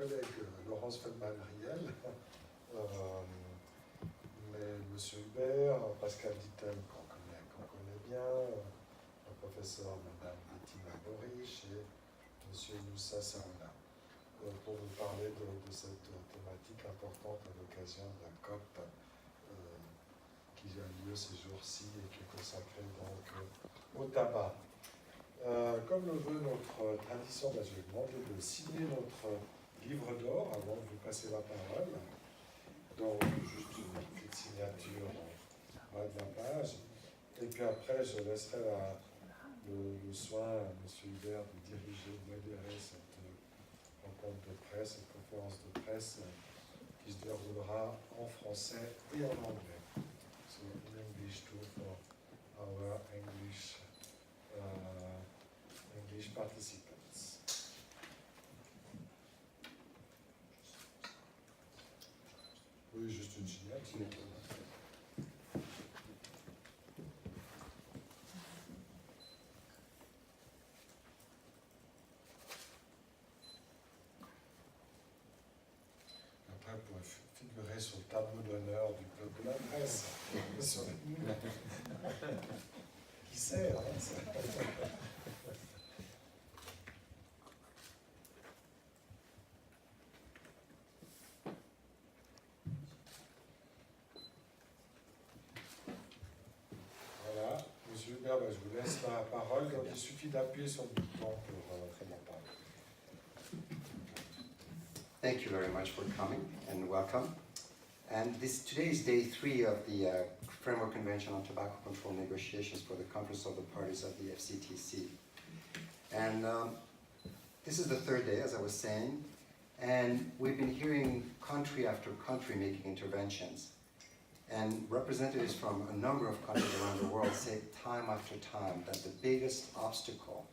collègue Laurence Feldman-Riel, mais M. Hubert, Pascal Dittel, qu'on connaît bien, le professeur Mme Bettina Borich et M. Moussa Saouna, pour vous parler de cette thématique importante à l'occasion de la COP qui a lieu ces jours-ci et qui est consacrée donc au tabac. Comme le veut notre tradition, je vais vous demander de signer notre livre d'or avant de vous passer la parole. Donc, juste une petite signature en bas de la page. Et puis après, je laisserai le soin à M. Hubert de diriger, de modérer cette rencontre de presse, cette conférence de presse qui se déroulera en français et en anglais. So, in English too for our English participants. Oui, juste une signature. Après, vous pouvez figurer sur le tableau d'honneur du club de la presse. Sur les... Qui sait, hein, ça. Voilà, Monsieur Hubert, je vous laisse la parole. Donc, il suffit d'appuyer sur le bouton pour la parole. Thank you very much for coming and welcome. And today is day 3 of the Framework Convention on Tobacco Control negotiations for the Conference of the Parties of the FCTC. And this is the 3rd day, as I was saying, and we've been hearing country after country making interventions. And representatives from a number of countries around the world say time after time that the biggest obstacle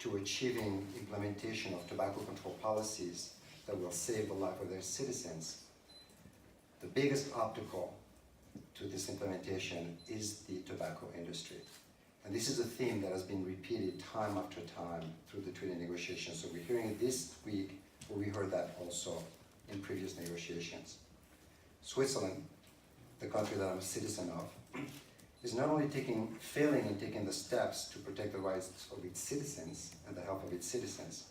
to achieving implementation of tobacco control policies that will save the life of their citizens, the biggest obstacle to this implementation is the tobacco industry. And this is a theme that has been repeated time after time through the treaty negotiations. So we're hearing it this week, but we heard that also in previous negotiations. Switzerland, the country that I'm a citizen of, is not only failing in taking the steps to protect the rights of its citizens and the health of its citizens,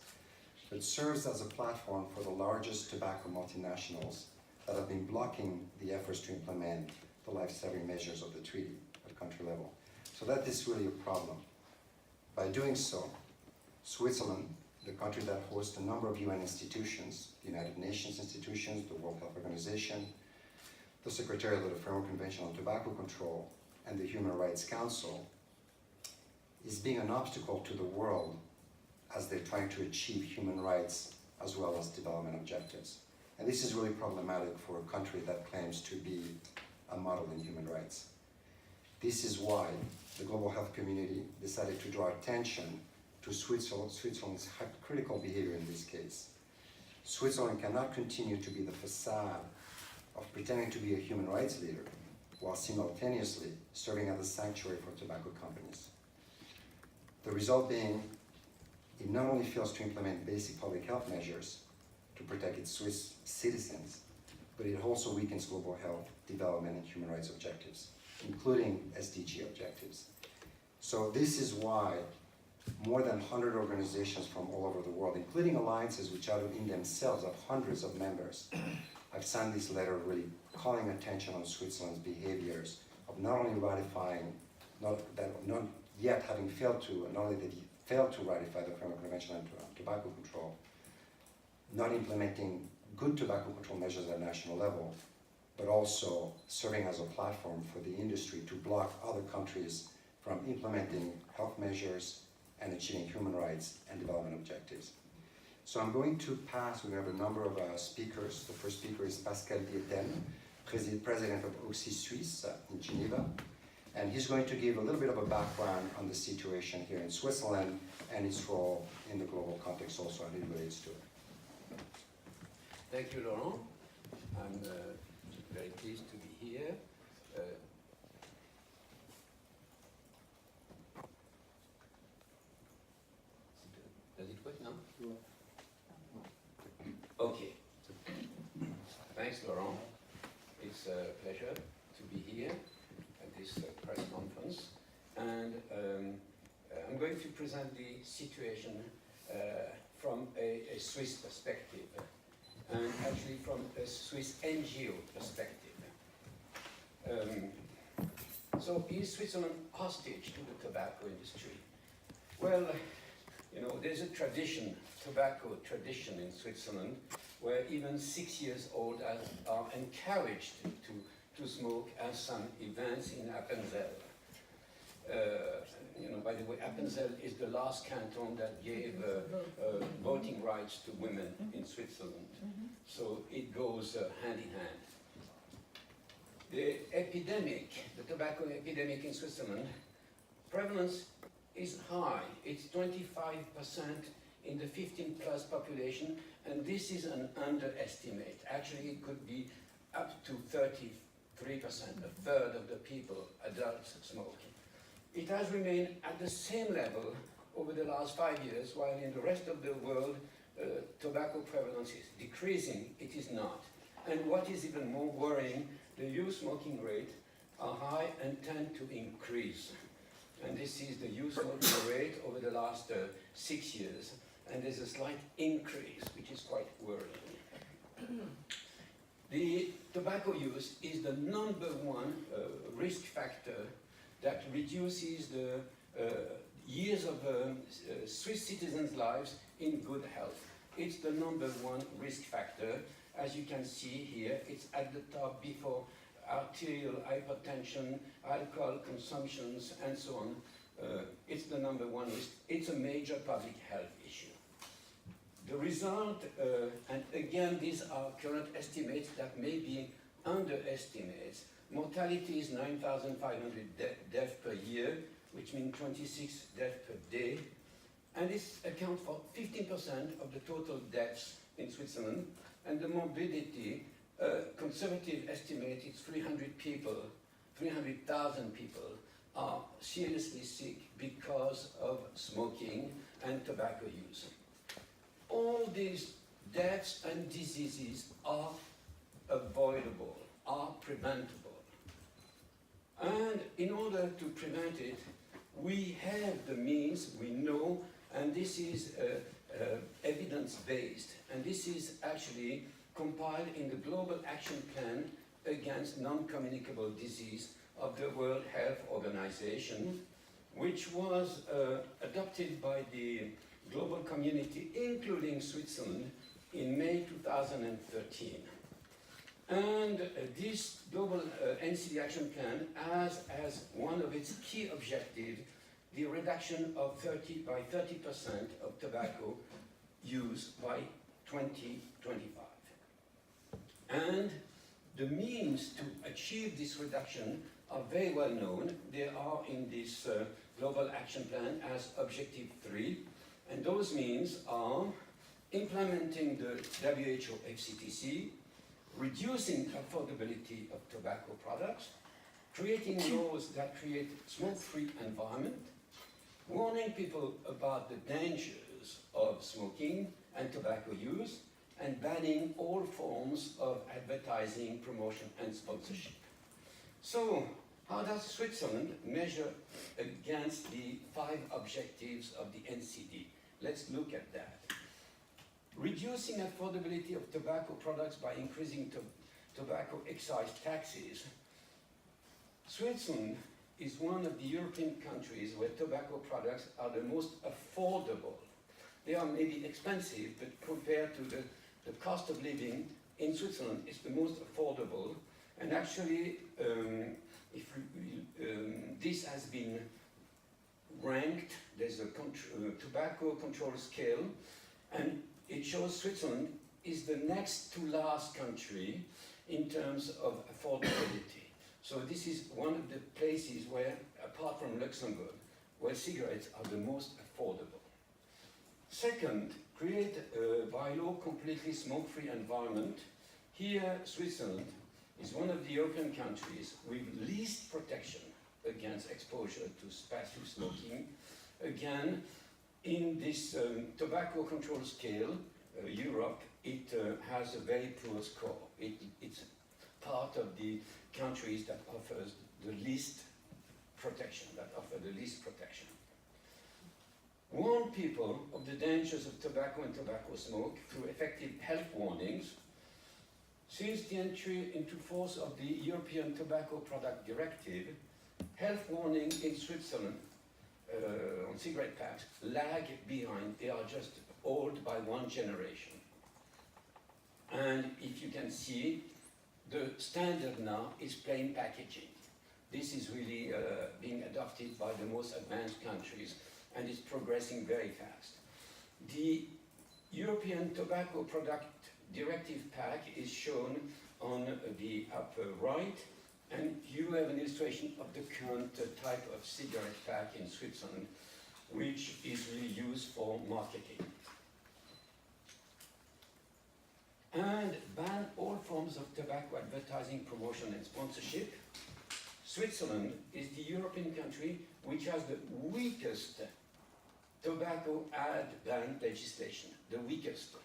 but serves as a platform for the largest tobacco multinationals that have been blocking the efforts to implement the life-saving measures of the treaty at country level. So that is really a problem. By doing so, Switzerland, the country that hosts a number of UN institutions, the United Nations institutions, the World Health Organization, the Secretariat of the Framework Convention on Tobacco Control, and the Human Rights Council, is being an obstacle to the world as they're trying to achieve human rights as well as development objectives. And this is really problematic for a country that claims to be a model in human rights. This is why the global health community decided to draw attention to Switzerland's hypocritical behavior in this case. Switzerland cannot continue to be the facade of pretending to be a human rights leader while simultaneously serving as a sanctuary for tobacco companies. The result being, it not only fails to implement basic public health measures to protect its Swiss citizens, but it also weakens global health, development, and human rights objectives, including SDG objectives. So this is why more than 100 organizations from all over the world, including alliances which out in themselves have hundreds of members, have signed this letter really calling attention on Switzerland's behaviors of not only ratifying, not yet having failed to, not only that he failed to ratify the Framework Convention on Tobacco Control, not implementing good tobacco control measures at a national level, but also serving as a platform for the industry to block other countries from implementing health measures and achieving human rights and development objectives. So I'm going to pass, we have a number of speakers. The first speaker is Pascal Dittel, president of Oxy-Suisse in Geneva. And he's going to give a little bit of a background on the situation here in Switzerland and its role in the global context also, and it relates to it. Thank you, Laurent. I'm very pleased to be here. Does it work now? Yeah. Okay. Thanks, Laurent. It's a pleasure to be here at this press conference. And I'm going to present the situation from a Swiss perspective, and actually from a Swiss NGO perspective. So is Switzerland hostage to the tobacco industry? Well, you know, there's a tradition, tobacco tradition in Switzerland, where even 6 years old are encouraged to smoke at some events in Appenzell. You know, by the way, Appenzell is the last canton that gave voting rights to women in Switzerland. So it goes hand in hand. The epidemic, the tobacco epidemic in Switzerland, prevalence is high. It's 25% in the 15+ population, and this is an underestimate. Actually, it could be up to 33%, a third of the people, adults, smoking. It has remained at the same level over the last 5 years, while in the rest of the world, tobacco prevalence is decreasing. It is not. And what is even more worrying, the youth smoking rate are high and tend to increase. And this is the youth smoking rate over the last 6 years. And there's a slight increase, which is quite worrying. The tobacco use is the #1 risk factor that reduces the years of Swiss citizens' lives in good health. It's the #1 risk factor. As you can see here, it's at the top before arterial hypertension, alcohol consumptions, and so on. It's the #1 risk. It's a major public health issue. The result, and again, these are current estimates that may be underestimates. Mortality is 9,500 deaths per year, which means 26 deaths per day. And this accounts for 15% of the total deaths in Switzerland. And the morbidity, conservative estimate is 300,000 people are seriously sick because of smoking and tobacco use. All these deaths and diseases are avoidable, are preventable. And in order to prevent it, we have the means, we know, and this is evidence-based. And this is actually compiled in the Global Action Plan Against Non-Communicable Disease of the World Health Organization, which was adopted by the global community, including Switzerland, in May 2013. And this global NCD action plan has as one of its key objectives the reduction of 30% of tobacco use by 2025. And the means to achieve this reduction are very well known. They are in this global action plan as Objective 3. And those means are implementing the WHO FCTC, reducing affordability of tobacco products, creating laws that create smoke-free environment, warning people about the dangers of smoking and tobacco use, and banning all forms of advertising, promotion, and sponsorship. So, how does Switzerland measure against the 5 objectives of the NCD? Let's look at that. Reducing affordability of tobacco products by increasing tobacco excise taxes. Switzerland is one of the European countries where tobacco products are the most affordable. They are maybe expensive, but compared to the cost of living in Switzerland, it's the most affordable. And actually, this has been ranked. There's a tobacco control scale, and it shows Switzerland is the next to last country in terms of affordability. So this is one of the places where, apart from Luxembourg, where cigarettes are the most affordable. Second, create by law completely smoke-free environment. Here, Switzerland is one of the European countries with least protection against exposure to passive smoking. Again, in this tobacco control scale, Europe, it has a very poor score. It's part of the countries that offers the least protection, Warn people of the dangers of tobacco and tobacco smoke through effective health warnings. Since the entry into force of the European Tobacco Product Directive, health warnings in Switzerland on cigarette packs lag behind. They are just old by one generation. And if you can see, the standard now is plain packaging. This is really being adopted by the most advanced countries, and it's progressing very fast. The European Tobacco Product Directive pack is shown on the upper right, and you have an illustration of the current type of cigarette pack in Switzerland, which is really used for marketing. And ban all forms of tobacco advertising, promotion and sponsorship. Switzerland is the European country which has the weakest tobacco ad ban legislation, the weakest.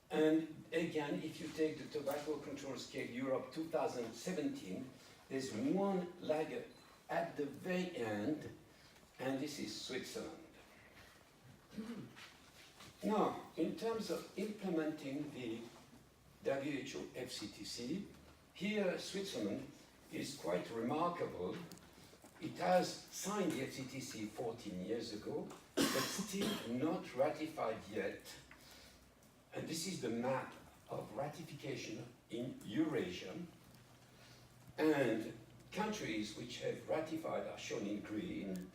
And again, if you take the Tobacco Control Scale Europe 2017, there's one laggard at the very end, and this is Switzerland. Now, in terms of implementing the WHO FCTC, here Switzerland is quite remarkable. It has signed the FCTC 14 years ago, but still not ratified yet. And this is the map of ratification in Eurasia. And countries which have ratified are shown in green,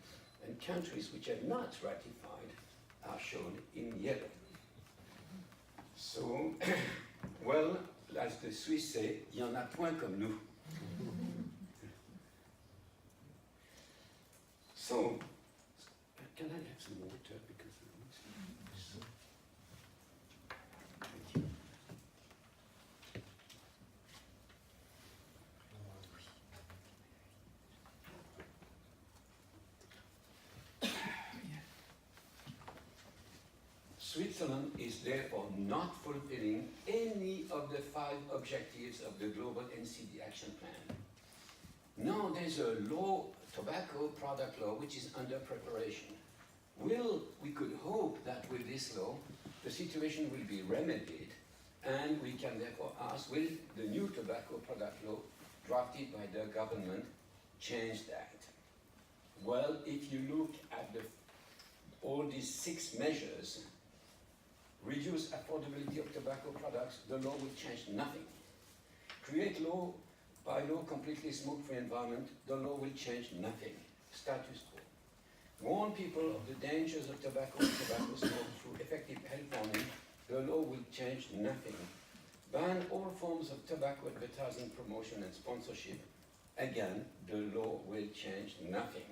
and countries which have not ratified are shown in yellow. So, well, as the Swiss say, il y en a point comme nous. So, can I have some water? Because thank you. Switzerland is therefore not fulfilling any of the 5 objectives of the Global NCD Action Plan. Now there's a law, tobacco product law, which is under preparation. We could hope that with this law, the situation will be remedied, and we can therefore ask, will the new tobacco product law drafted by the government change that? Well, if you look at all these 6 measures, reduce affordability of tobacco products, the law will change nothing. Create by law completely smoke-free environment, the law will change nothing. Status quo. Warn people of the dangers of tobacco and tobacco smoke through effective health warning, the law will change nothing. Ban all forms of tobacco advertising, promotion and sponsorship, again, the law will change nothing.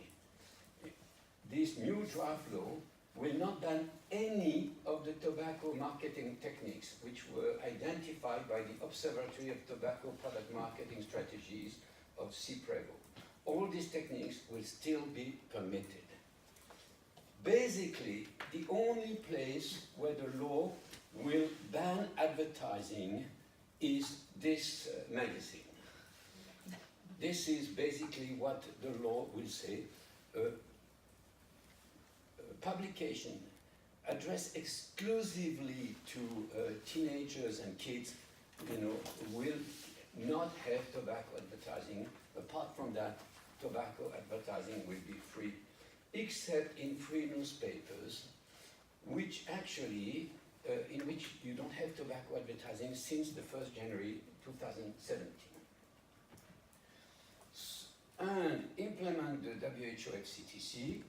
This new draft law will not ban any of the tobacco marketing techniques which were identified by the Observatory of Tobacco Product Marketing Strategies of CIPREVO. All these techniques will still be permitted. Basically, the only place where the law will ban advertising is this magazine. This is basically what the law will say. Publication addressed exclusively to teenagers and kids, will not have tobacco advertising. Apart from that, tobacco advertising will be free, except in free newspapers, which actually, in which you don't have tobacco advertising since the 1st January 2017. And implement the WHO FCTC.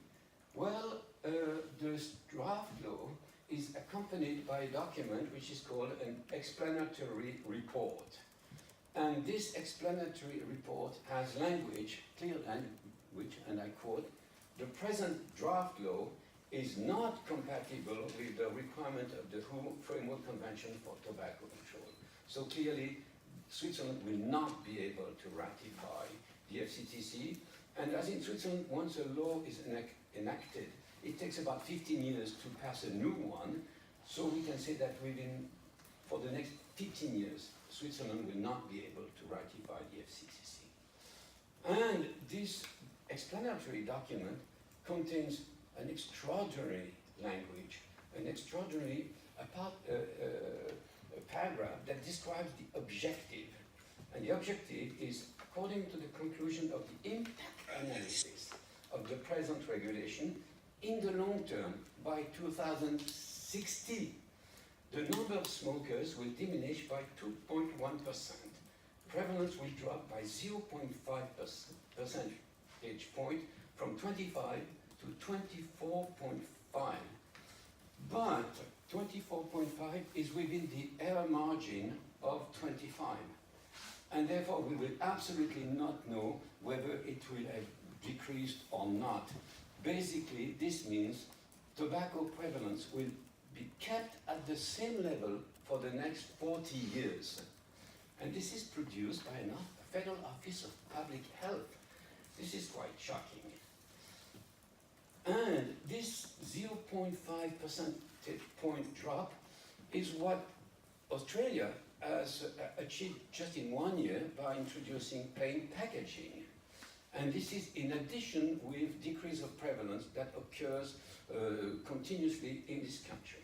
Well, the draft law is accompanied by a document which is called an explanatory report. And this explanatory report has clear language, and I quote, the present draft law is not compatible with the requirement of the WHO Framework Convention for Tobacco Control. So clearly, Switzerland will not be able to ratify the FCTC. And as in Switzerland, once a law is enacted, it takes about 15 years to pass a new one, So we can say that for the next 15 years, Switzerland will not be able to ratify the FCTC. And this explanatory document contains an extraordinary language, an extraordinary paragraph that describes the objective. And the objective is, according to the conclusion of the impact analysis of the present regulation, in the long term, by 2060, the number of smokers will diminish by 2.1%. Prevalence will drop by 0.5 percentage point from 25 to 24.5. But 24.5 is within the error margin of 25. And therefore, we will absolutely not know whether it will have decreased or not. Basically, this means tobacco prevalence will be kept at the same level for the next 40 years. And this is produced by a Federal Office of Public Health. This is quite shocking. And this 0.5 percentage point drop is what Australia has achieved just in 1 year by introducing plain packaging. And this is in addition with decrease of prevalence that occurs continuously in this country.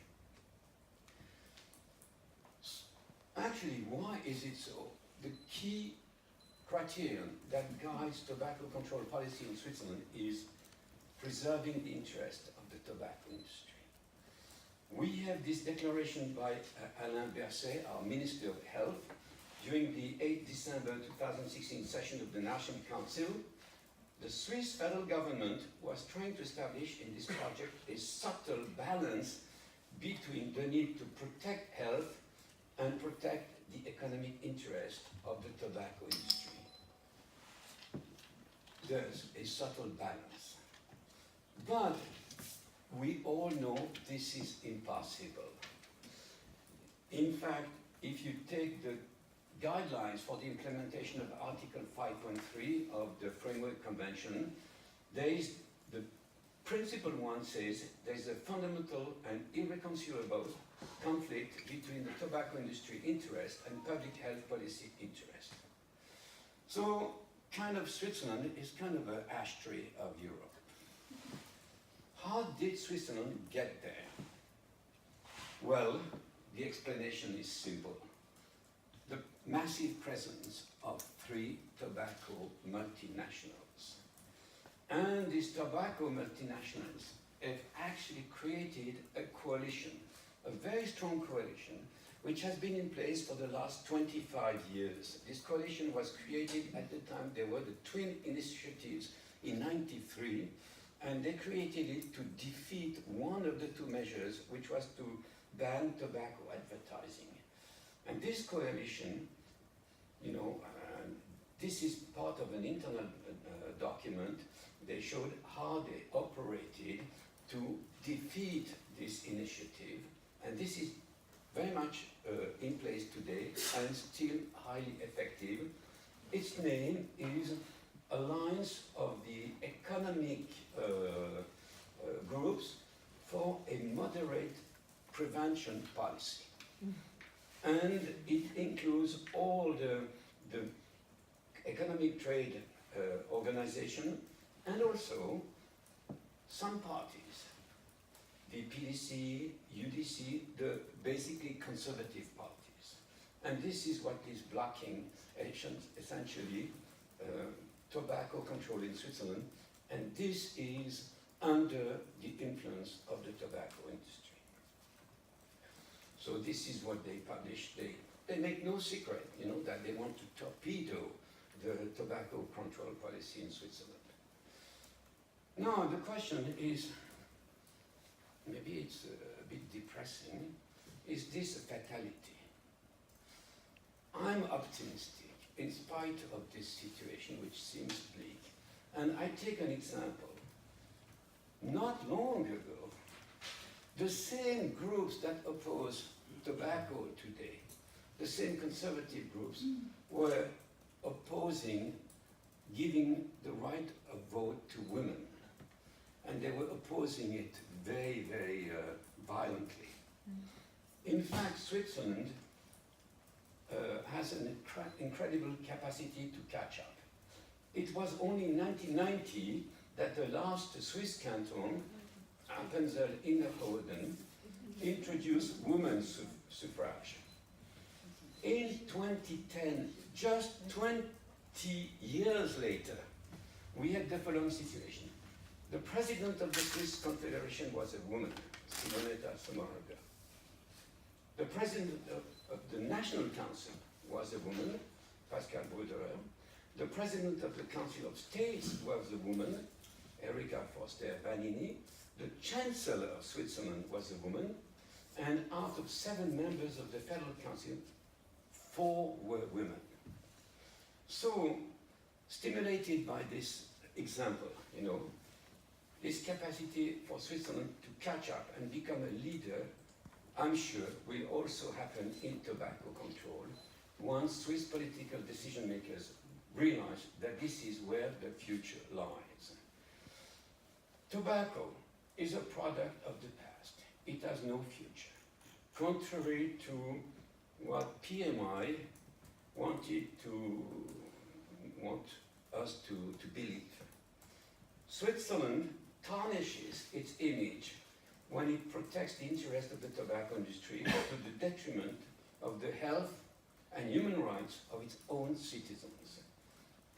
Actually, why is it so? The key criterion that guides tobacco control policy in Switzerland is preserving the interest of the tobacco industry. We have this declaration by Alain Berset, our Minister of Health, during the 8 December 2016 session of the National Council. The Swiss federal government was trying to establish in this project a subtle balance between the need to protect health and protect the economic interest of the tobacco industry. There's a subtle balance. But we all know this is impossible. In fact, if you take the guidelines for the implementation of Article 5.3 of the Framework Convention, the principal one says there is a fundamental and irreconcilable conflict between the tobacco industry interest and public health policy interest. So, Switzerland is kind of an ashtray of Europe. How did Switzerland get there? Well, the explanation is simple. The massive presence of 3 tobacco multinationals. And these tobacco multinationals have actually created a coalition, a very strong coalition, which has been in place for the last 25 years. This coalition was created at the time there were the twin initiatives in '93, and they created it to defeat one of the 2 measures, which was to ban tobacco advertising. And this coalition, this is part of an internal document. They showed how they operated to defeat this initiative, and this is very much in place today and still highly effective. Its name is Alliance of the Economic Groups for a Moderate Prevention Policy. And it includes all the economic trade organization and also some parties, the PDC, UDC, the basically conservative parties. And this is what is blocking essentially tobacco control in Switzerland, and this is under the influence of the tobacco industry. So this is what they publish. They make no secret, that they want to torpedo the tobacco control policy in Switzerland. Now, the question is, maybe it's a bit depressing, is this a fatality? I'm optimistic in spite of this situation, which seems bleak. And I take an example. Not long ago, the same groups that oppose tobacco today, the same conservative groups, were opposing giving the right of vote to women. And they were opposing it very, very violently. In fact, Switzerland has an incredible capacity to catch up. It was only in 1990 that the last Swiss canton, Appenzell-Innerrhoden, introduced women's suffrage. In 2010, just 20 years later, we had the following situation. The president of the Swiss Confederation was a woman, Simonetta Sommaruga. The president of the National Council was a woman, Pascal Bruderer. The president of the Council of States was a woman, Erika Foster-Vanini. The Chancellor of Switzerland was a woman, and out of 7 members of the Federal Council, 4 were women. So, stimulated by this example, this capacity for Switzerland to catch up and become a leader, I'm sure will also happen in tobacco control once Swiss political decision makers realize that this is where the future lies. Tobacco is a product of the past. It has no future. Contrary to what PMI want us to believe. Switzerland tarnishes its image when it protects the interest of the tobacco industry to the detriment of the health and human rights of its own citizens.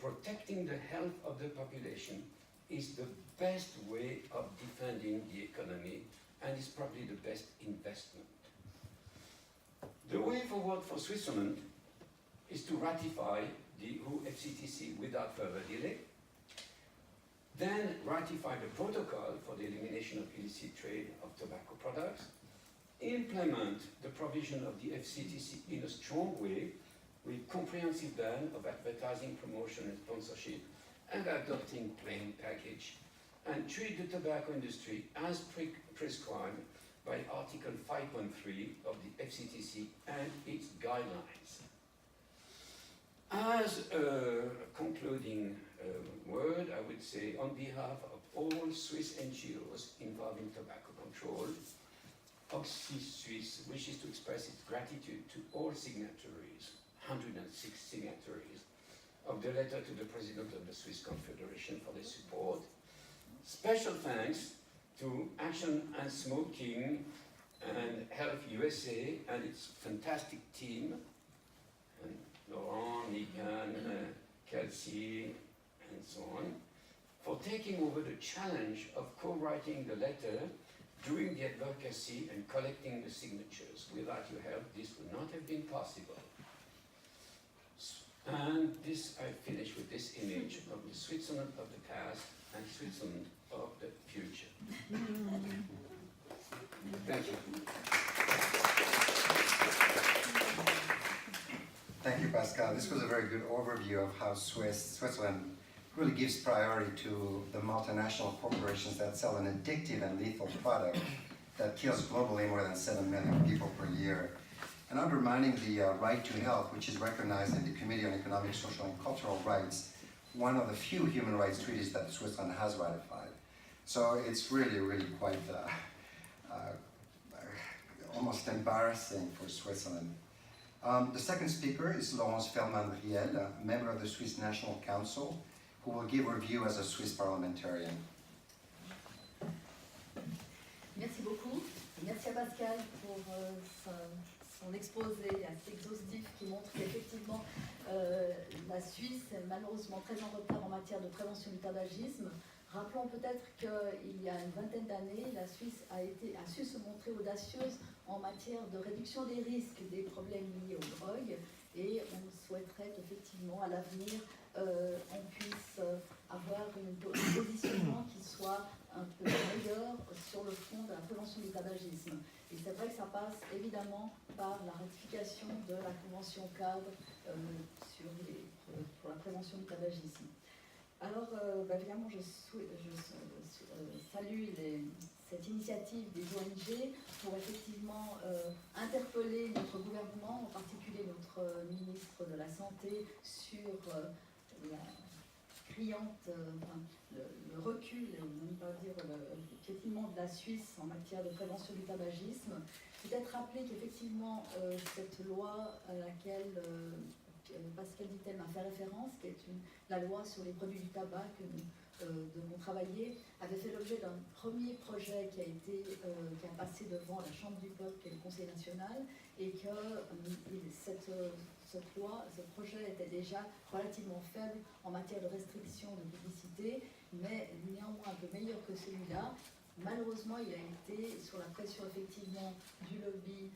Protecting the health of the population is the best way of defending the economy and is probably the best investment. The way forward for Switzerland is to ratify the WHO FCTC without further delay, then ratify the protocol for the elimination of illicit trade of tobacco products, implement the provision of the FCTC in a strong way with comprehensive ban of advertising, promotion and sponsorship, and adopting plain package, and treat the tobacco industry as prescribed by Article 5.3 of the FCTC and its guidelines. As a concluding word, I would say, on behalf of all Swiss NGOs involved in tobacco control, Oxy-Suisse wishes to express its gratitude to all signatories, 106 signatories, of the letter to the President of the Swiss Confederation for their support. Special thanks to Action and Smoking and Health USA and its fantastic team, and Laurent, Nikan, Kelsey, and so on, for taking over the challenge of co-writing the letter during the advocacy and collecting the signatures. Without your help, this would not have been possible. And this, I finish with this image of the Switzerland of the past and Switzerland of the future. Thank you. Thank you, Pascal. This was a very good overview of how Switzerland really gives priority to the multinational corporations that sell an addictive and lethal product that kills globally more than 7 million people per year, and undermining the right to health, which is recognized in the Committee on Economic, Social and Cultural Rights, one of the few human rights treaties that Switzerland has ratified. So it's really, really quite almost embarrassing for Switzerland. The second speaker is Laurence Feldman-Riel, a member of the Swiss National Council, who will give her view as a Swiss parliamentarian. Merci beaucoup. Merci à Pascal pour son exposé assez exhaustif qui montre qu'effectivement la Suisse est malheureusement très en retard en matière de prévention du tabagisme. Rappelons peut-être qu'il y a une vingtaine d'années, la Suisse a su se montrer audacieuse en matière de réduction des risques des problèmes liés aux drogues, et on souhaiterait qu'effectivement à l'avenir on puisse avoir un positionnement qui soit un peu meilleur sur le fond de la prévention du tabagisme. Et c'est vrai que ça passe évidemment par la ratification de la convention cadre pour la prévention du tabagisme. Alors, évidemment, je salue cette initiative des ONG pour effectivement interpeller notre gouvernement, en particulier notre ministre de la Santé, sur la décriante, le recul, et on va dire le piétinement de la Suisse en matière de prévention du tabagisme. Peut-être rappeler qu'effectivement, cette loi à laquelle Pascal Dittel m'a fait référence, qui est la loi sur les produits du tabac que nous devons travailler, avait fait l'objet d'un premier projet qui a passé devant la Chambre du peuple et le Conseil national, et que cette loi, ce projet était déjà relativement faible en matière de restriction de publicité, mais néanmoins un peu meilleur que celui-là. Malheureusement, il a été, sous la pression effectivement du lobby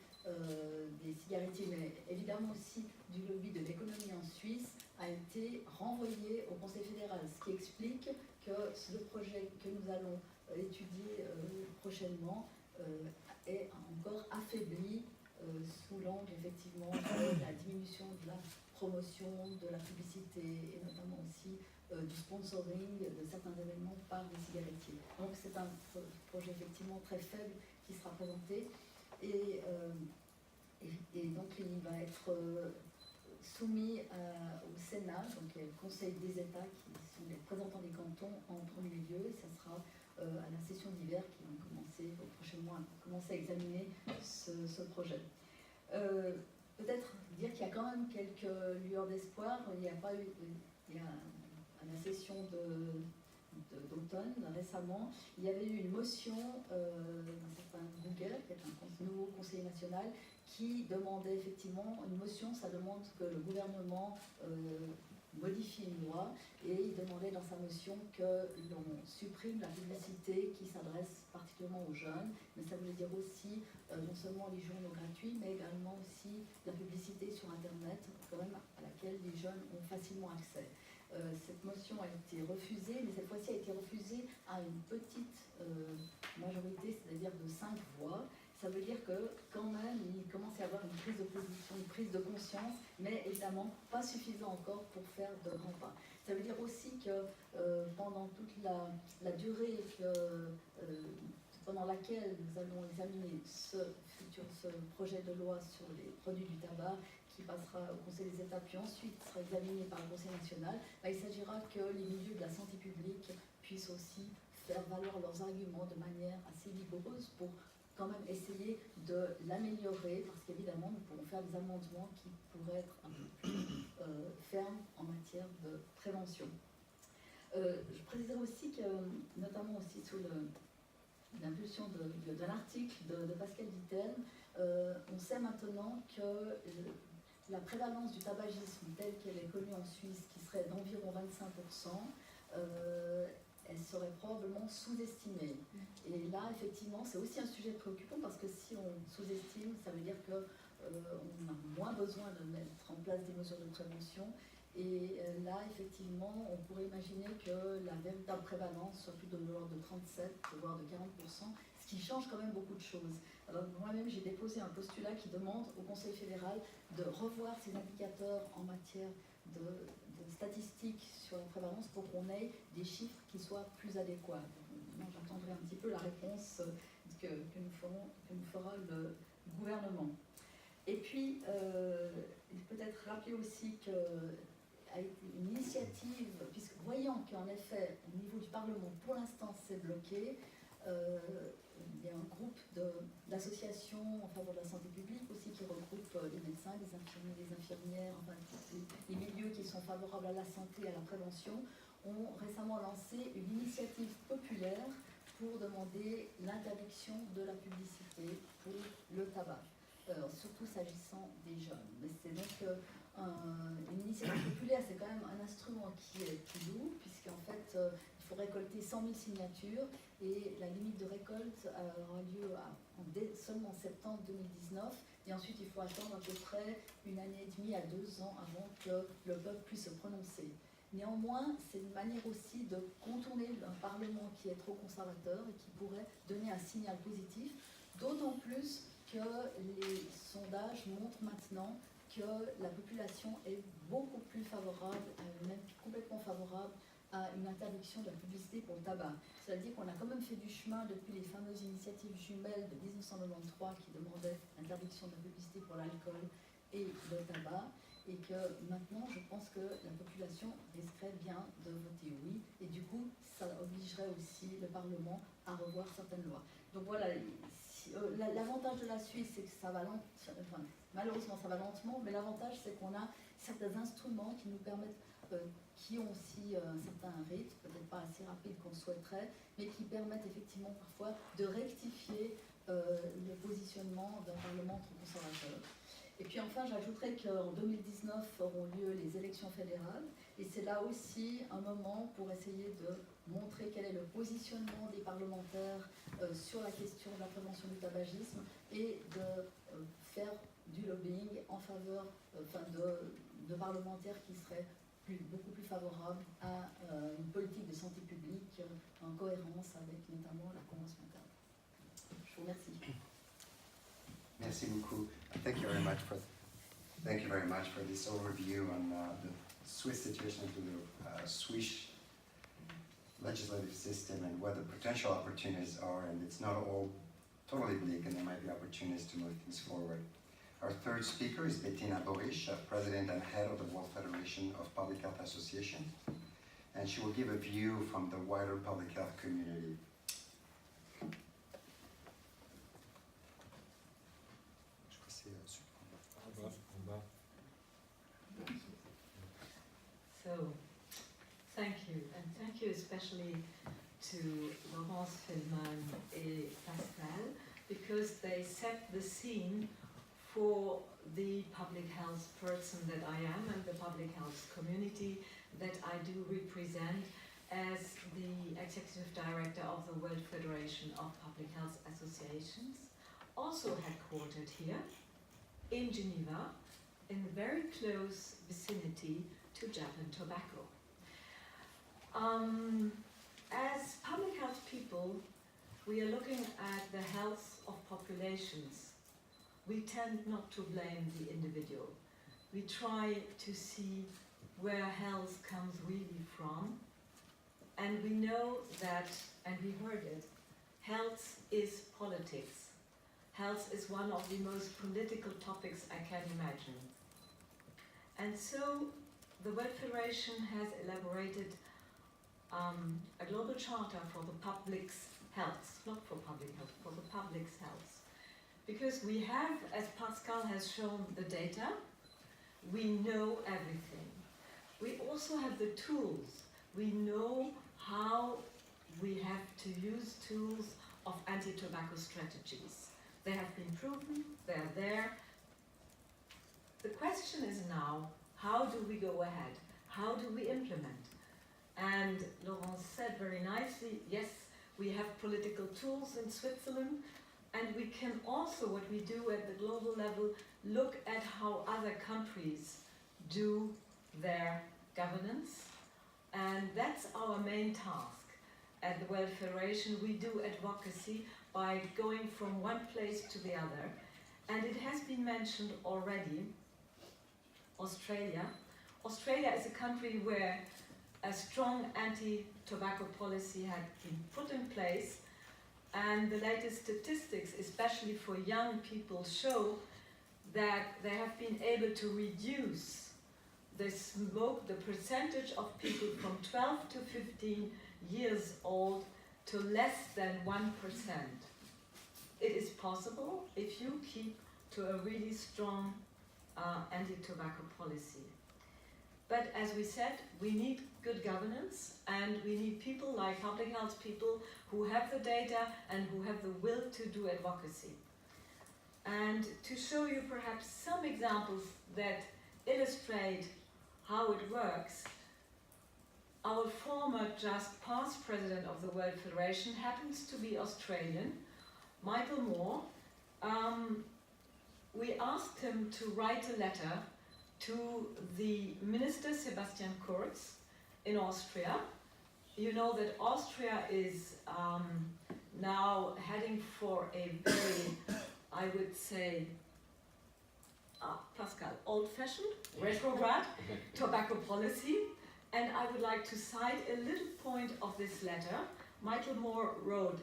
des cigarettiers, mais évidemment aussi du lobby de l'économie en Suisse, a été renvoyé au Conseil fédéral, ce qui explique que le projet que nous allons étudier prochainement est encore affaibli sous l'angle effectivement de la diminution de la promotion, de la publicité et notamment aussi du sponsoring de certains événements par les cigarettiers. Donc c'est un projet effectivement très faible qui sera présenté et donc il va être soumis au Sénat, donc le Conseil des États qui sont les représentants des cantons en premier lieu, et ça sera à la session d'hiver qui va commencer prochainement à commencer à examiner ce projet. Peut-être dire qu'il y a quand même quelques lueurs d'espoir. Il y a à la session d'automne récemment, il y avait eu une motion d'un certain Google, qui est un nouveau conseiller national, qui demandait effectivement, une motion, ça demande que le gouvernement modifie une loi, et il demandait dans sa motion que l'on supprime la publicité qui s'adresse particulièrement aux jeunes, mais ça voulait dire aussi non seulement les journaux gratuits, mais également aussi la publicité sur Internet, quand même à laquelle les jeunes ont facilement accès. Cette motion a été refusée, mais cette fois-ci a été refusée à une petite majorité, c'est-à-dire de 5 voix. Ça veut dire que quand même, il commence à y avoir une prise de position, une prise de conscience, mais évidemment pas suffisant encore pour faire de grands pas. Ça veut dire aussi que pendant toute la durée pendant laquelle nous allons examiner ce projet de loi sur les produits du tabac, qui passera au Conseil des États, puis ensuite sera examiné par le Conseil national, il s'agira que les milieux de la santé publique puissent aussi faire valoir leurs arguments de manière assez vigoureuse pour quand même essayer de l'améliorer, parce qu'évidemment, nous pourrons faire des amendements qui pourraient être un peu plus fermes en matière de prévention. Je préciserai aussi que, notamment aussi sous l'impulsion d'un article de Pascal Dittel, on sait maintenant que la prévalence du tabagisme telle qu'elle est connue en Suisse, qui serait d'environ 25%, elle serait probablement sous-estimée. Et là, effectivement, c'est aussi un sujet préoccupant, parce que si on sous-estime, ça veut dire qu'on a moins besoin de mettre en place des mesures de prévention. Et là, effectivement, on pourrait imaginer que la véritable prévalence soit plutôt de l'ordre de 37, voire de 40%, ce qui change quand même beaucoup de choses. Alors moi-même, j'ai déposé un postulat qui demande au Conseil fédéral de revoir ses indicateurs en matière de statistiques sur la prévalence pour qu'on ait des chiffres qui soient plus adéquats. Moi, j'attendrai un petit peu la réponse que nous fera le gouvernement. Et puis, peut-être rappeler aussi que une initiative, puisque voyant qu'en effet, au niveau du Parlement, pour l'instant, c'est bloqué, il y a un groupe d'associations en faveur de la santé publique aussi qui regroupe les médecins, les infirmiers, les infirmières, enfin, les milieux qui sont favorables à la santé et à la prévention, ont récemment lancé une initiative populaire pour demander l'interdiction de la publicité pour le tabac, surtout s'agissant des jeunes. Mais c'est donc une initiative populaire, c'est quand même un instrument qui est lourd, puisqu'en fait, il faut récolter 100 000 signatures, et la limite de récolte aura lieu seulement en septembre 2019, et ensuite il faut attendre à peu près 1 année et demie à 2 ans avant que le peuple puisse se prononcer. Néanmoins, c'est une manière aussi de contourner un Parlement qui est trop conservateur et qui pourrait donner un signal positif, d'autant plus que les sondages montrent maintenant que la population est beaucoup plus favorable, même complètement favorable, à une interdiction de la publicité pour le tabac. C'est-à-dire qu'on a quand même fait du chemin depuis les fameuses initiatives jumelles de 1993 qui demandaient l'interdiction de la publicité pour l'alcool et le tabac. et que maintenant, je pense que la population risquerait bien de voter oui, et du coup, ça obligerait aussi le Parlement à revoir certaines lois. Donc voilà, l'avantage de la Suisse, c'est que ça va enfin, malheureusement ça va lentement, mais l'avantage c'est qu'on a certains instruments qui nous permettent, qui ont aussi un certain rythme, peut-être pas assez rapide qu'on souhaiterait, mais qui permettent effectivement parfois de rectifier le positionnement d'un Parlement trop conservateur. Et puis enfin, j'ajouterais qu'en 2019 auront lieu les élections fédérales, et c'est là aussi un moment pour essayer de montrer quel est le positionnement des parlementaires sur la question de la prévention du tabagisme et de faire du lobbying en faveur de parlementaires qui seraient beaucoup plus favorables à une politique de santé publique en cohérence avec notamment la Convention cadre. Je vous remercie. Merci beaucoup. Thank you very much for this overview on the Swiss situation to the Swiss legislative system and what the potential opportunities are, and it's not all totally bleak, and there might be opportunities to move things forward. Our third speaker is Bettina Borisch, President and Head of the World Federation of Public Health Associations, and she will give a view from the wider public health community. So, thank you, and thank you especially to Laurence Feldman et Pascal, because they set the scene for the public health person that I am and the public health community that I do represent as the Executive Director of the World Federation of Public Health Associations, also headquartered here in Geneva, in the very close vicinity to Japan tobacco. As public health people, we are looking at the health of populations. We tend not to blame the individual. We try to see where health comes really from. And we know that, and we heard it, health is politics. Health is one of the most political topics I can imagine. And so the World Federation has elaborated a global charter for the public's health, not for public health, for the public's health. Because we have, as Pascal has shown, the data, we know everything. We also have the tools. We know how we have to use tools of anti-tobacco strategies. They have been proven, they are there. The question is now, how do we go ahead? How do we implement? And Laurence said very nicely, yes, we have political tools in Switzerland, and we can also, what we do at the global level, look at how other countries do their governance. And that's our main task. At the World Federation, we do advocacy by going from one place to the other. And it has been mentioned already, Australia. Australia is a country where a strong anti-tobacco policy had been put in place, and the latest statistics, especially for young people, show that they have been able to reduce the smoke, the percentage of people from 12 to 15 years old to less than 1%. It is possible if you keep to a really strong anti-tobacco policy. But as we said, we need good governance, and we need people like public health people who have the data and who have the will to do advocacy. And to show you perhaps some examples that illustrate how it works, our former just past president of the World Federation happens to be Australian, Michael Moore. We asked him to write a letter to the Minister Sebastian Kurz in Austria. You know that Austria is now heading for a very, I would say, Pascal, old-fashioned, retrograde tobacco policy. And I would like to cite a little point of this letter. Michael Moore wrote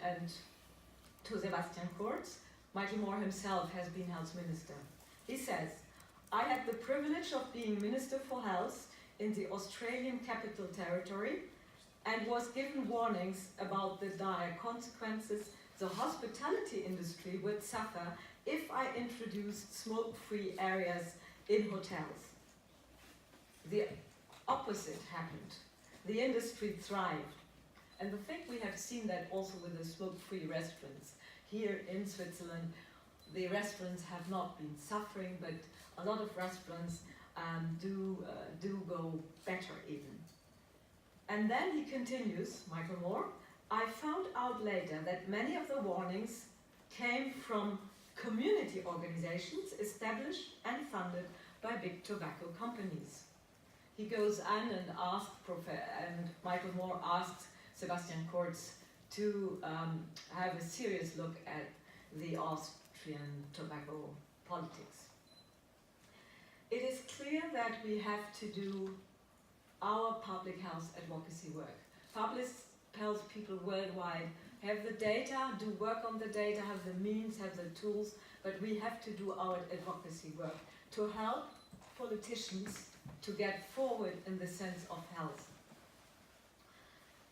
to Sebastian Kurz. Michael Moore himself has been health minister. He says, I had the privilege of being Minister for Health in the Australian Capital Territory and was given warnings about the dire consequences the hospitality industry would suffer if I introduced smoke-free areas in hotels. The opposite happened. The industry thrived. And I think we have seen that also with the smoke-free restaurants. Here in Switzerland, the restaurants have not been suffering, but a lot of restaurants do go better even. And then he continues, Michael Moore, I found out later that many of the warnings came from community organizations established and funded by big tobacco companies. He goes on and and Michael Moore asked Sebastian Kurz to have a serious look at the Austrian tobacco politics. It is clear that we have to do our public health advocacy work. Public health people worldwide have the data, do work on the data, have the means, have the tools, but we have to do our advocacy work to help politicians to get forward in the sense of health.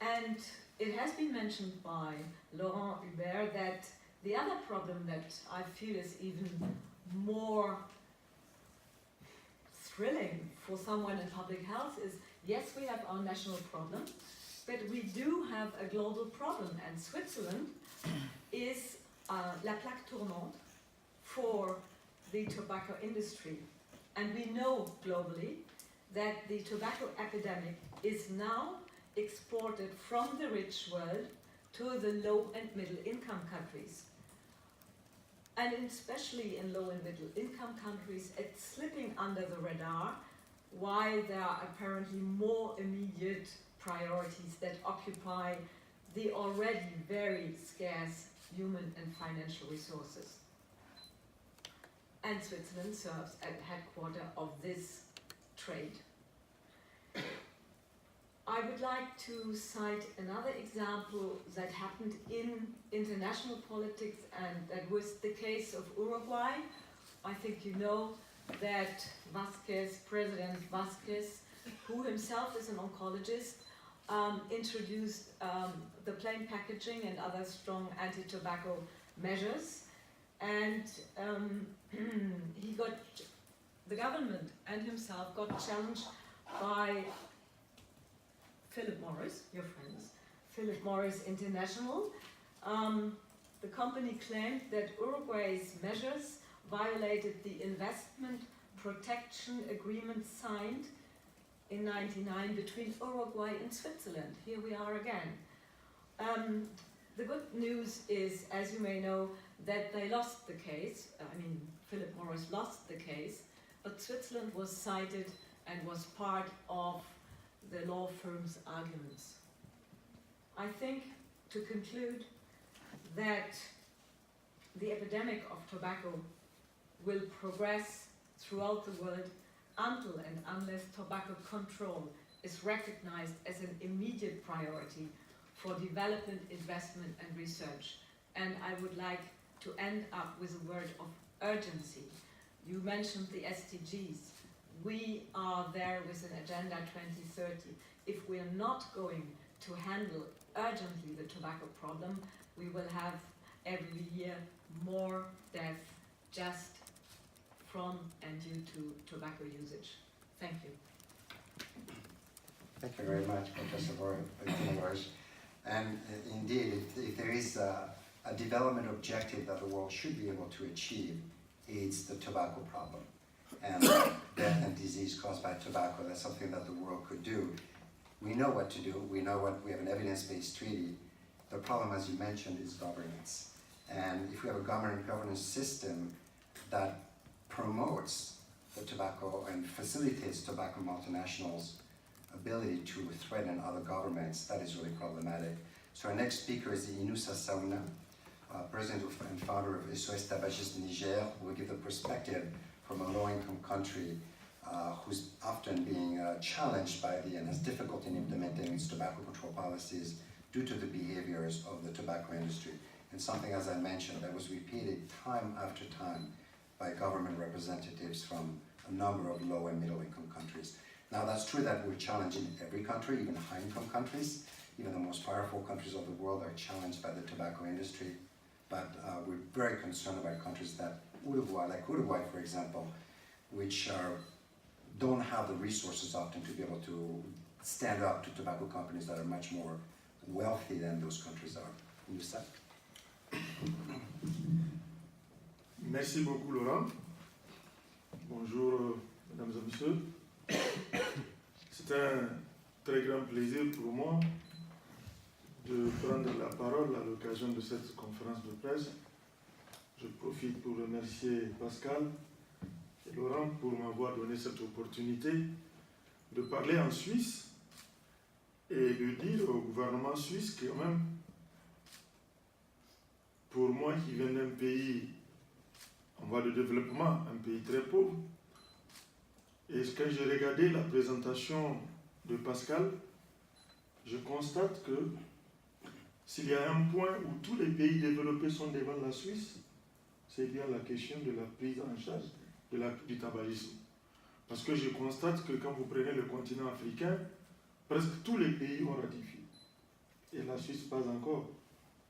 And it has been mentioned by Laurent Hubert that the other problem that I feel is even more thrilling for someone in public health is, yes, we have our national problem, but we do have a global problem, and Switzerland is la plaque tournante for the tobacco industry. And we know globally that the tobacco epidemic is now exported from the rich world to the low and middle income countries. And especially in low and middle income countries, it's slipping under the radar, while there are apparently more immediate priorities that occupy the already very scarce human and financial resources. And Switzerland serves at the headquarters of this trade. I would like to cite another example that happened in international politics, and that was the case of Uruguay. I think you know that President Vasquez, who himself is an oncologist, introduced the plain packaging and other strong anti-tobacco measures, and the government and himself got challenged by Philip Morris, your friends, Philip Morris International. The company claimed that Uruguay's measures violated the investment protection agreement signed in '99 between Uruguay and Switzerland. Here we are again. The good news is, as you may know, that they lost the case. Philip Morris lost the case, but Switzerland was cited and was part of the law firm's arguments. I think, to conclude, that the epidemic of tobacco will progress throughout the world until and unless tobacco control is recognized as an immediate priority for development, investment and research. And I would like to end up with a word of urgency. You mentioned the SDGs. We are there with an Agenda 2030. If we are not going to handle urgently the tobacco problem, we will have every year more death just from and due to tobacco usage. Thank you. Thank you very much, Professor Borges. And indeed, if there is a development objective that the world should be able to achieve, it's the tobacco problem. And death and disease caused by tobacco, that's something that the world could do. We know what to do, we have an evidence-based treaty. The problem, as you mentioned, is governance. And if we have a governance system that promotes the tobacco and facilitates tobacco multinationals' ability to threaten other governments, that is really problematic. So our next speaker is Inoussa Saouna, president and founder of SOS Tabagistes Niger, who will give the perspective from a low-income country who's often being challenged by and has difficulty in implementing its tobacco control policies due to the behaviors of the tobacco industry. And something, as I mentioned, that was repeated time after time by government representatives from a number of low and middle income countries. Now that's true that we're challenged in every country, even high income countries. Even the most powerful countries of the world are challenged by the tobacco industry. But we're very concerned about countries that Uruguay, for example, which don't have the resources often to be able to stand up to tobacco companies that are much more wealthy than those countries are. Moussa? Merci beaucoup, Laurent. Bonjour, mesdames et messieurs. C'est un très grand plaisir pour moi de prendre la parole à l'occasion de cette conférence de presse. Je profite pour remercier Pascal et Laurent pour m'avoir donné cette opportunité de parler en Suisse et de dire au gouvernement suisse que, quand même, pour moi qui viens d'un pays en voie de développement, un pays très pauvre, et quand j'ai regardé la présentation de Pascal, je constate que s'il y a un point où tous les pays développés sont devant la Suisse, c'est bien la question de la prise en charge du tabagisme. Parce que je constate que quand vous prenez le continent africain, presque tous les pays ont ratifié. Et la Suisse pas encore.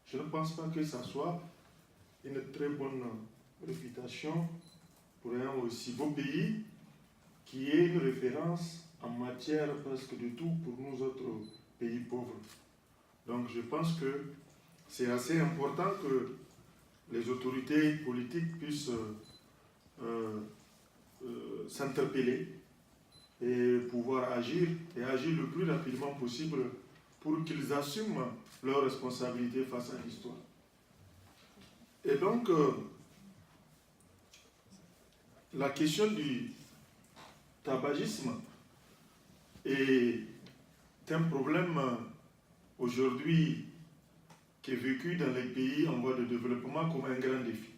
Je ne pense pas que ça soit une très bonne réputation pour un aussi beau pays qui est une référence en matière presque de tout pour nous autres pays pauvres. Donc je pense que c'est assez important que les autorités politiques puissent s'interpeller et pouvoir agir, et agir le plus rapidement possible pour qu'ils assument leurs responsabilités face à l'histoire. Et donc, la question du tabagisme est un problème aujourd'hui qui est vécu dans les pays en voie de développement comme un grand défi.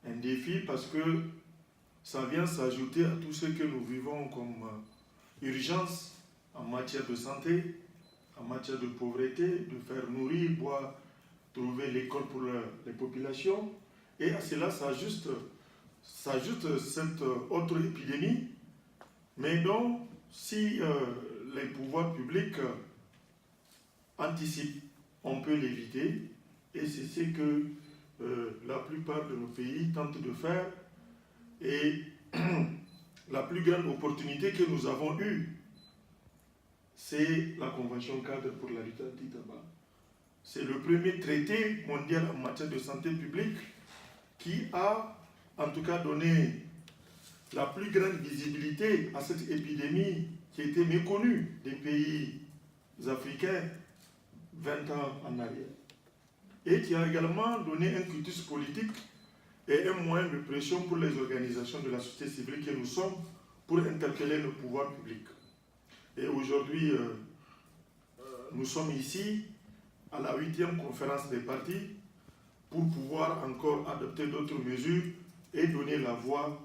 Un défi parce que ça vient s'ajouter à tout ce que nous vivons comme urgence en matière de santé, en matière de pauvreté, de faire nourrir, boire, trouver l'école pour les populations. Et à cela s'ajoute cette autre épidémie, mais dont si les pouvoirs publics anticipent, on peut l'éviter. Et c'est ce que la plupart de nos pays tentent de faire. Et la plus grande opportunité que nous avons eue, c'est la Convention cadre pour la lutte anti-tabac. C'est le premier traité mondial en matière de santé publique qui a en tout cas donné la plus grande visibilité à cette épidémie qui était méconnue des pays africains 20 ans en arrière. Et qui a également donné un cutus politique et un moyen de pression pour les organisations de la société civile que nous sommes pour interpeller le pouvoir public. Et aujourd'hui, nous sommes ici à la 8e conférence des partis pour pouvoir encore adopter d'autres mesures et donner la voix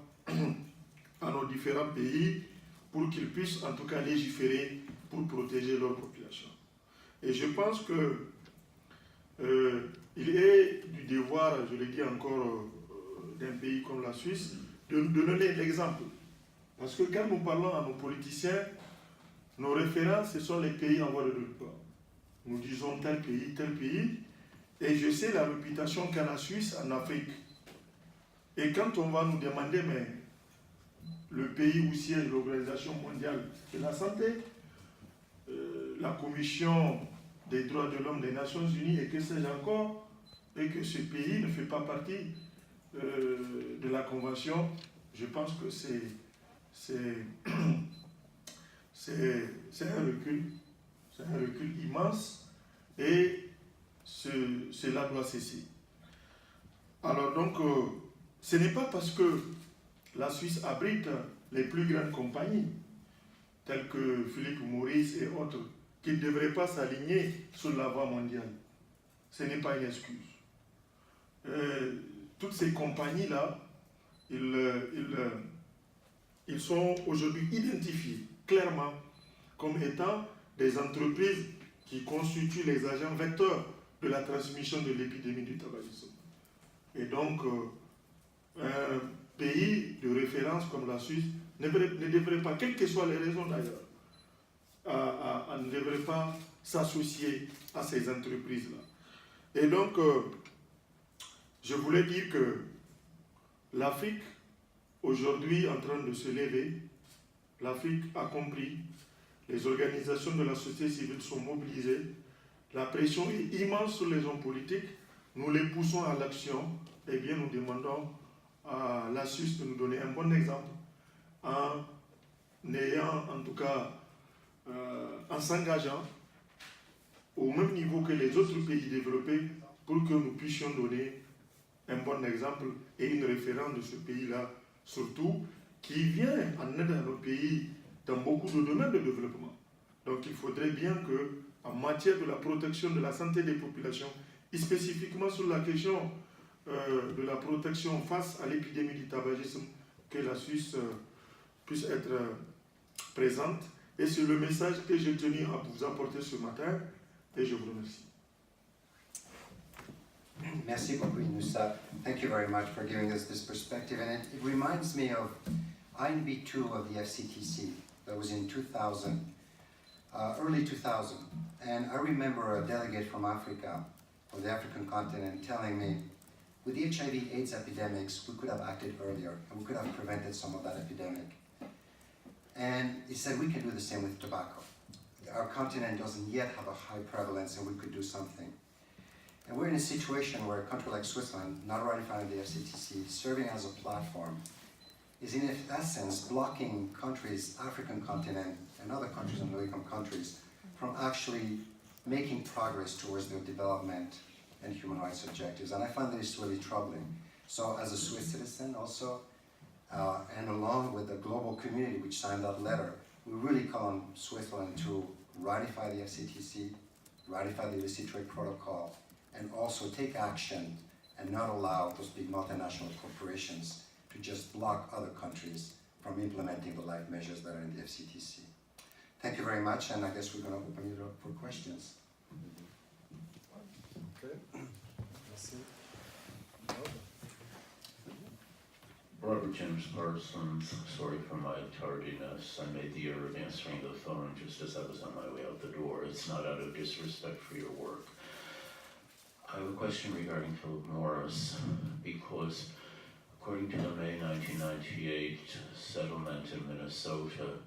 à nos différents pays pour qu'ils puissent en tout cas légiférer pour protéger leur population. Et je pense que il est du devoir, je le dis encore, d'un pays comme la Suisse, de nous donner l'exemple. Parce que quand nous parlons à nos politiciens, nos références, ce sont les pays en voie de développement. Nous disons tel pays, et je sais la réputation qu'a la Suisse en Afrique. Et quand on va nous demander, mais le pays où siège l'Organisation mondiale de la santé, la Commission des droits de l'homme des Nations Unies, et que sais-je encore, et que ce pays ne fait pas partie de la Convention, je pense que c'est un recul immense, et cela doit cesser. Alors donc, ce n'est pas parce que la Suisse abrite les plus grandes compagnies, telles que Philippe Maurice et autres, qu'ils ne devraient pas s'aligner sur la voie mondiale. Ce n'est pas une excuse. Toutes ces compagnies-là, ils sont aujourd'hui identifiés clairement comme étant des entreprises qui constituent les agents vecteurs de la transmission de l'épidémie du tabagisme. Et donc, pays de référence comme la Suisse ne devrait pas, quelles que soient les raisons d'ailleurs, ne devrait pas s'associer à ces entreprises-là. Et donc, je voulais dire que l'Afrique, aujourd'hui en train de se lever, l'Afrique a compris, les organisations de la société civile sont mobilisées, la pression est immense sur les hommes politiques, nous les poussons à l'action, et bien nous demandons à la Suisse de nous donner un bon exemple en ayant en tout cas, en s'engageant au même niveau que les autres pays développés pour que nous puissions donner un bon exemple et une référence de ce pays-là, surtout, qui vient en aide à nos pays dans beaucoup de domaines de développement. Donc il faudrait bien que, en matière de la protection de la santé des populations, et spécifiquement sur la question de la protection face à l'épidémie du tabagisme, que la Suisse puisse être présente. Et c'est le message que j'ai tenu à vous apporter ce matin, et je vous remercie. Merci beaucoup, Inoussa. Thank you very much for giving us this perspective. And it reminds me of INB2 of the FCTC. That was in 2000, early 2000. And I remember a delegate from Africa, or the African continent, telling me, with the HIV/AIDS epidemics, we could have acted earlier, and we could have prevented some of that epidemic. And he said, we can do the same with tobacco. Our continent doesn't yet have a high prevalence, and we could do something. And we're in a situation where a country like Switzerland, not ratifying the FCTC, serving as a platform, is in essence blocking countries, African continent, and other countries and low-income countries from actually making progress towards their development and human rights objectives. And I find this really troubling. So as a Swiss citizen also, and along with the global community which signed that letter, we really call on Switzerland to ratify the FCTC, ratify the illicit trade protocol, and also take action and not allow those big multinational corporations to just block other countries from implementing the life measures that are in the FCTC. Thank you very much, and I guess we're going to open it up for questions. Okay. Merci. Robert James Parsons, sorry for my tardiness. I made the error of answering the phone just as I was on my way out the door. It's not out of disrespect for your work. I have a question regarding Philip Morris, because according to the May 1998 settlement in Minnesota,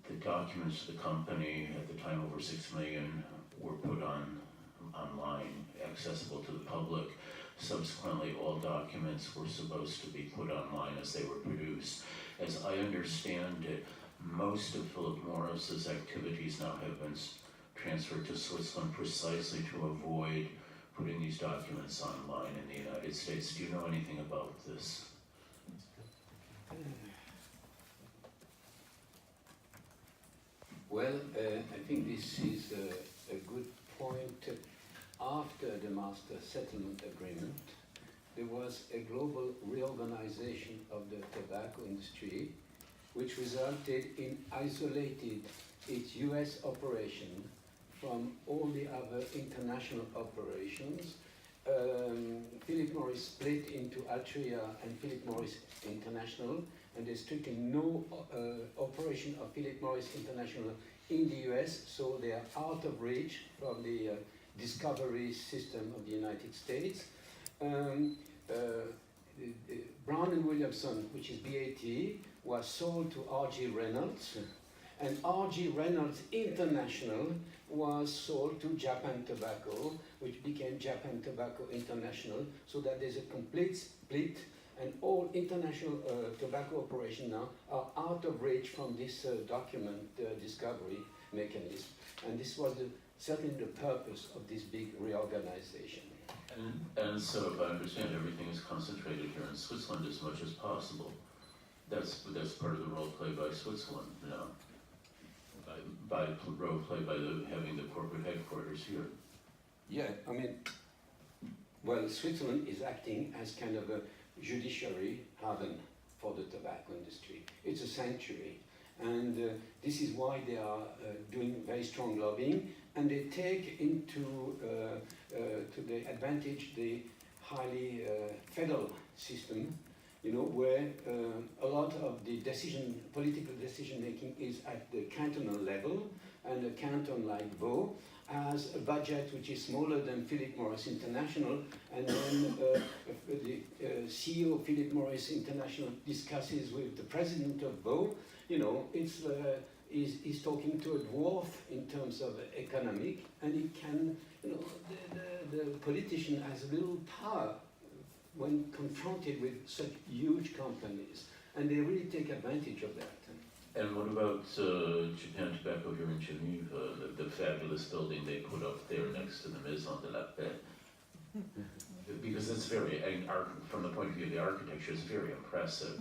the documents of the company, at the time over 6 million, were put online, accessible to the public. Subsequently, all documents were supposed to be put online as they were produced. As I understand it, most of Philip Morris's activities now have been transferred to Switzerland precisely to avoid putting these documents online in the United States. Do you know anything about this? Well, I think this is a good point. After the Master Settlement Agreement, there was a global reorganization of the tobacco industry, which resulted in isolated its US operation from all the other international operations. Philip Morris split into Altria and Philip Morris International, and there's strictly no operation of Philip Morris International in the US, so they are out of reach from the discovery system of the United States. Brown and Williamson, which is BAT, was sold to R.G. Reynolds, and R.G. Reynolds International was sold to Japan Tobacco, which became Japan Tobacco International, so that there's a complete split, and all international tobacco operations now are out of reach from this document discovery mechanism. And this was certainly the purpose of this big reorganization. And so, if I understand, everything is concentrated here in Switzerland as much as possible. That's part of the role played by Switzerland, you know, by role played by having the corporate headquarters here. Yeah, I mean, well, Switzerland is acting as kind of a judiciary haven for the tobacco industry. It's a sanctuary, and this is why they are doing very strong lobbying, and they take into to the advantage the highly federal system, you know, where a lot of the political decision making is at the cantonal level, and a canton like Vaud has a budget which is smaller than Philip Morris International, and then the CEO of Philip Morris International discusses with the president of Vaud, you know, he's talking to a dwarf in terms of economic, and it can, you know, the politician has little power when confronted with such huge companies, and they really take advantage of that. And what about Japan Tobacco here in Geneva, the fabulous building they put up there next to the Maison de la Paix? Because it's very, from the point of view of the architecture, it's very impressive.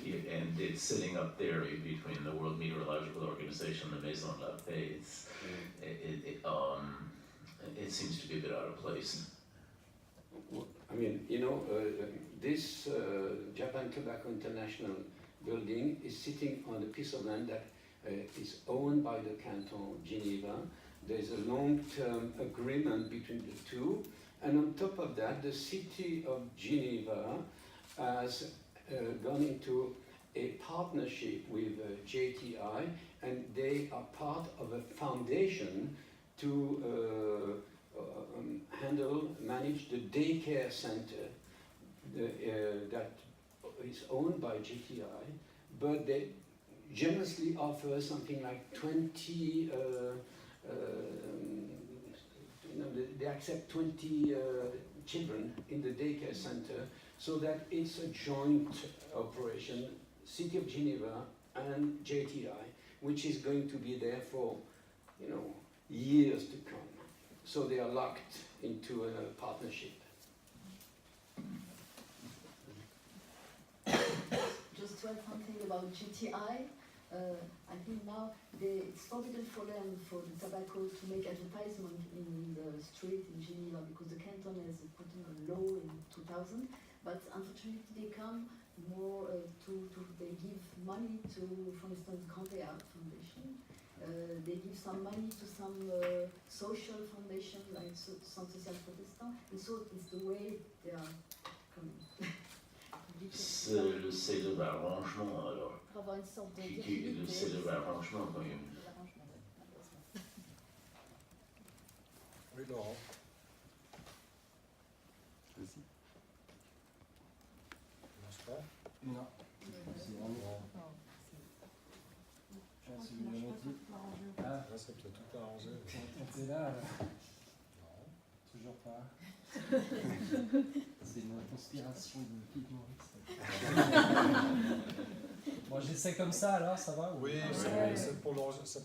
And it's sitting up there between the World Meteorological Organization and the Maison de la Paix. It seems to be a bit out of place. I mean, you know, this Japan Tobacco International building is sitting on a piece of land that is owned by the canton Geneva. There's a long-term agreement between the two, and on top of that, the city of Geneva has gone into a partnership with JTI, and they are part of a foundation to manage the daycare center that is owned by JTI, but they generously offer something like 20, they accept 20 children in the daycare center, so that it's a joint operation, City of Geneva and JTI, which is going to be there for, you know, years to come. So they are locked into a partnership. Just to add something about GTI, I think now it's forbidden for them, for the tobacco, to make advertisement in the street in Geneva, because the canton has put in a law in 2000, but unfortunately they come more they give money to, for instance, Grand Théâtre Foundation. They give some money to some social foundation, like Centre Social Protestant, and so it's the way they are coming. C'est de l'arrangement alors. Pour avoir une sorte de C'est de l'arrangement quand même. Oui, Laurent. Vas-y. Commence pas. Non. C'est vraiment. Ah, ça peut tout arranger. T'es là. Non. Toujours pas. C'est une conspiration de Philippe Maurice. Bon, j'essaie comme ça alors, ça va? Oui, c'est pour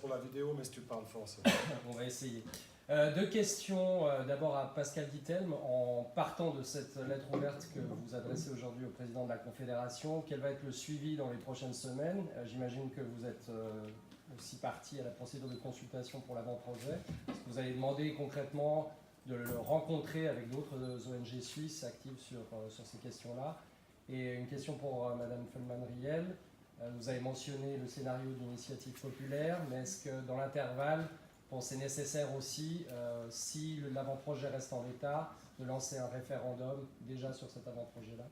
la vidéo, mais si tu parles fort, c'est On va essayer. Deux questions. D'abord à Pascal Dittelme, en partant de cette lettre ouverte que vous adressez aujourd'hui au président de la Confédération, quel va être le suivi dans les prochaines semaines? J'imagine que vous êtes aussi parti à la procédure de consultation pour l'avant-projet. Est-ce que vous allez demander concrètement de le rencontrer avec d'autres ONG suisses actives sur ces questions-là? Et une question pour Madame Feldman-Riel. Vous avez mentionné le scénario d'initiative populaire, mais est-ce que dans l'intervalle, c'est nécessaire aussi, si l'avant-projet reste en l'état, de lancer un référendum déjà sur cet avant-projet-là?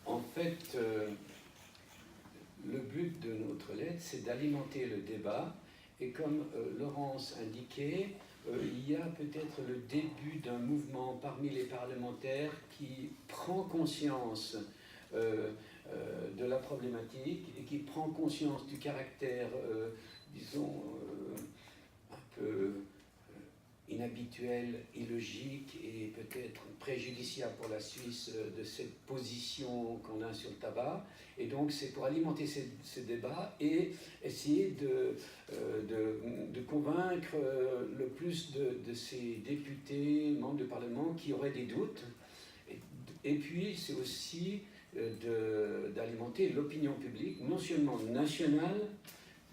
En fait, le but de notre lettre, c'est d'alimenter le débat, et comme Laurence indiquait, il y a peut-être le début d'un mouvement parmi les parlementaires qui prend conscience de la problématique et qui prend conscience du caractère, disons, un peu inhabituel, illogique et peut-être préjudiciable pour la Suisse de cette position qu'on a sur le tabac. Et donc c'est pour alimenter ces débats et essayer de convaincre le plus de ces députés, membres de Parlement qui auraient des doutes. Et puis c'est aussi d'alimenter l'opinion publique, non seulement nationale,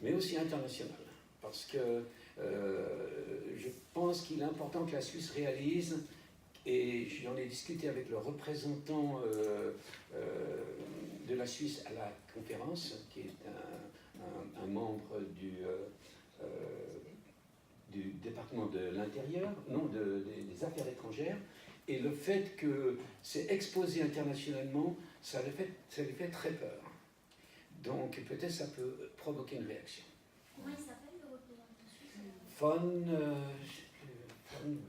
mais aussi internationale. Parce que je pense qu'il est important que la Suisse réalise, et j'en ai discuté avec le représentant de la Suisse à la conférence, qui est un membre du département de l'intérieur, non, des affaires étrangères, et le fait que c'est exposé internationalement, ça lui fait très peur. Donc peut-être ça peut provoquer une réaction. Comment il s'appelle le représentant suisse Von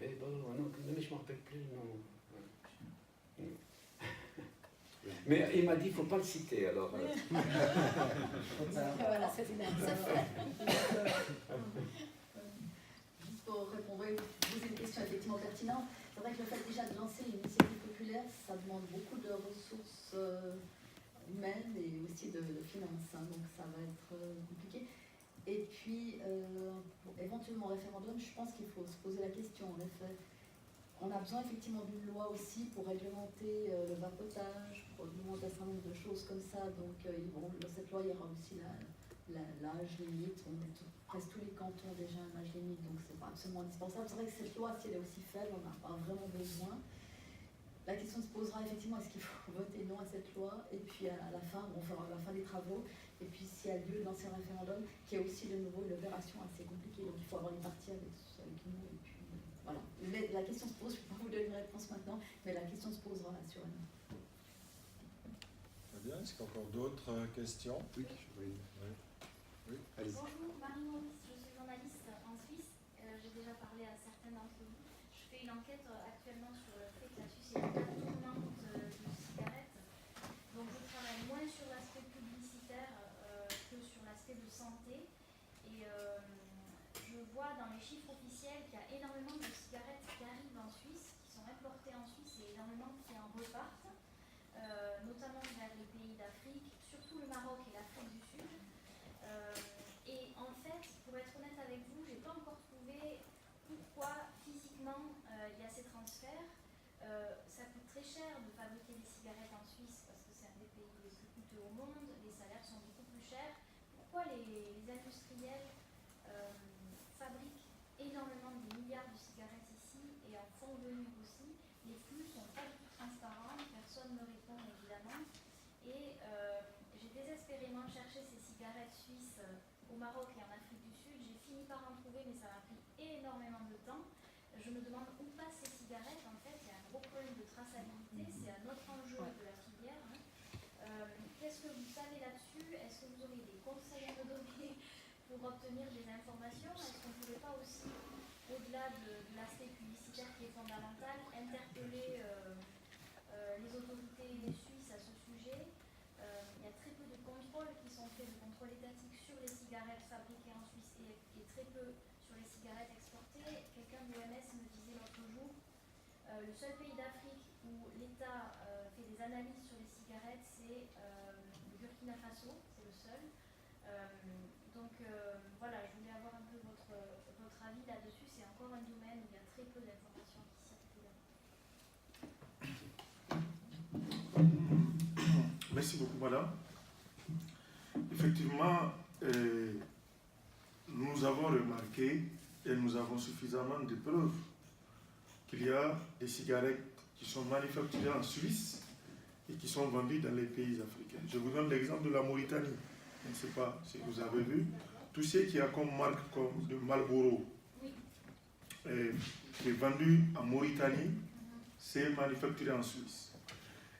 Webel, non, mais je ne me rappelle plus le nom. Mais il m'a dit qu'il ne faut pas le citer, alors... Voilà, c'est juste pour répondre, poser une question effectivement pertinente. C'est vrai que le fait déjà de lancer une initiative populaire, ça demande beaucoup de ressources humaines et aussi de finances, hein, donc ça va être compliqué. Et puis, pour éventuellement référendum, je pense qu'il faut se poser la question, en effet. On a besoin effectivement d'une loi aussi pour réglementer le vapotage, pour réglementer un certain nombre de choses comme ça. Donc, dans cette loi, il y aura aussi l'âge limite. Presque tous les cantons ont déjà un âge limite, donc c'est pas absolument indispensable. C'est vrai que cette loi, si elle est aussi faible, on n'a pas vraiment besoin. La question se posera effectivement, est-ce qu'il faut voter non à cette loi? Et puis à la fin, on fera la fin des travaux. Et puis s'il y a lieu de lancer un référendum, qui est aussi de nouveau une opération assez compliquée. Donc il faut avoir une partie avec nous. Et puis voilà. Mais la question se pose, je ne peux pas vous donner une réponse maintenant, mais la question se posera assurément. Très bien, est-ce qu'il y a encore d'autres questions? Oui. Allez-y. Bonjour, Marie-Maurice, je suis journaliste en Suisse. J'ai déjà parlé à certains d'entre vous. Je fais une enquête actuellement sur le fait que la Suisse est une tournante de cigarettes. Donc je travaille moins sur l'aspect publicitaire que sur l'aspect de santé. Et je vois dans les chiffres officiels qu'il y a énormément de cigarettes qui arrivent en Suisse, qui sont importées en Suisse et énormément qui en repartent, notamment vers les pays d'Afrique, surtout le Maroc et l'Afrique du Sud. Et en fait, pour être honnête avec vous, je n'ai pas encore trouvé pourquoi physiquement il y a ces transferts. Ça coûte très cher de fabriquer des cigarettes en Suisse parce que c'est un des pays les plus coûteux au monde, les salaires sont beaucoup plus chers. Pourquoi les industriels fabriquent énormément des milliards de cigarettes ici et en font venir aussi? Les flux ne sont pas du tout transparents, personne ne répond évidemment. Et j'ai désespérément cherché ces cigarettes suisses au Maroc et en Afrique du Sud. J'ai fini par en trouver, mais ça m'a pris énormément de temps. Je me demande où passent ces cigarettes. En fait, il y a un gros problème de traçabilité. C'est un autre enjeu de la filière. Hein. Qu'est-ce que vous savez là-dessus? Est-ce que vous auriez des conseils à me donner pour obtenir des informations? Est-ce qu'on ne pourrait pas aussi, au-delà de l'aspect publicitaire qui est fondamental, interpeller les autorités suisses à ce sujet? Il y a très peu de contrôles qui sont faits, de contrôles étatiques sur les cigarettes fabriquées en Suisse et très peu sur les cigarettes exportées. Quelqu'un de l'OMS me disait l'autre jour, le seul pays d'Afrique où l'État fait des analyses sur les cigarettes, c'est le Burkina Faso, c'est le seul. Donc voilà, je voulais avoir un peu votre avis là-dessus. C'est encore un domaine où il y a très peu d'informations qui circulent. Merci beaucoup, madame. Effectivement, nous avons remarqué et nous avons suffisamment de preuves qu'il y a des cigarettes qui sont manufacturées en Suisse et qui sont vendues dans les pays africains. Je vous donne l'exemple de la Mauritanie. Je ne sais pas si vous avez vu. Tout ce qui a comme marque comme de Marlboro qui est vendu en Mauritanie, c'est manufacturé en Suisse.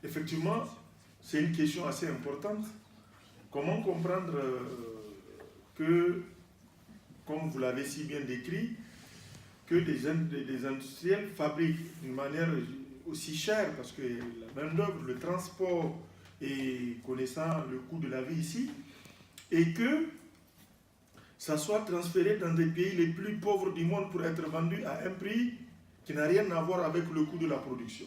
Effectivement, c'est une question assez importante. Comment comprendre que, comme vous l'avez si bien décrit, que des industriels fabriquent d'une manière aussi chère, parce que la main-d'œuvre, le transport et connaissant le coût de la vie ici, et que ça soit transféré dans des pays les plus pauvres du monde pour être vendu à un prix qui n'a rien à voir avec le coût de la production.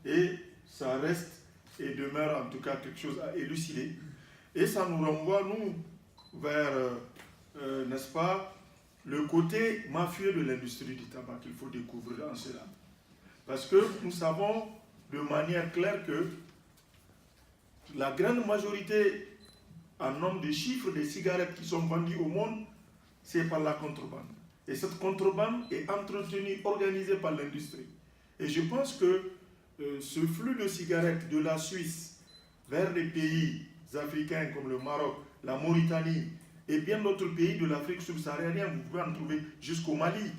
Et ça reste et demeure en tout cas quelque chose à élucider. Et ça nous renvoie, nous, vers, n'est-ce pas, le côté mafieux de l'industrie du tabac qu'il faut découvrir en cela. Parce que nous savons de manière claire que la grande majorité en nombre de chiffres des cigarettes qui sont vendues au monde, c'est par la contrebande. Et cette contrebande est entretenue, organisée par l'industrie. Et je pense que ce flux de cigarettes de la Suisse vers les pays africains comme le Maroc, la Mauritanie, et bien d'autres pays de l'Afrique subsaharienne, vous pouvez en trouver jusqu'au Mali.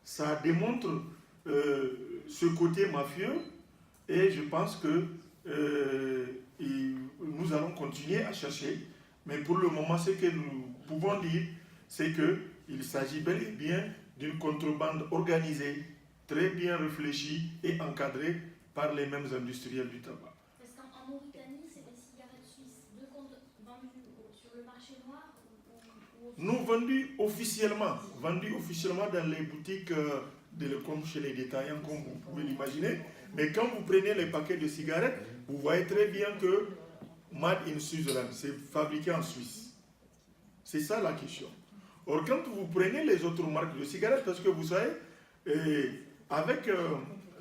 Ça démontre ce côté mafieux et je pense que nous allons continuer à chercher. Mais pour le moment, ce que nous pouvons dire, c'est qu'il s'agit bel et bien d'une contrebande organisée, très bien réfléchie et encadrée par les mêmes industriels du tabac. Parce qu'en Mauritanie, c'est des cigarettes suisses vendues sur le marché noir ou Nous, vendus officiellement dans les boutiques, comme chez les détaillants, comme vous pouvez l'imaginer. Mais quand vous prenez les paquets de cigarettes, vous voyez très bien que Made in Switzerland, c'est fabriqué en Suisse. C'est ça la question. Or, quand vous prenez les autres marques de cigarettes, parce que vous savez, avec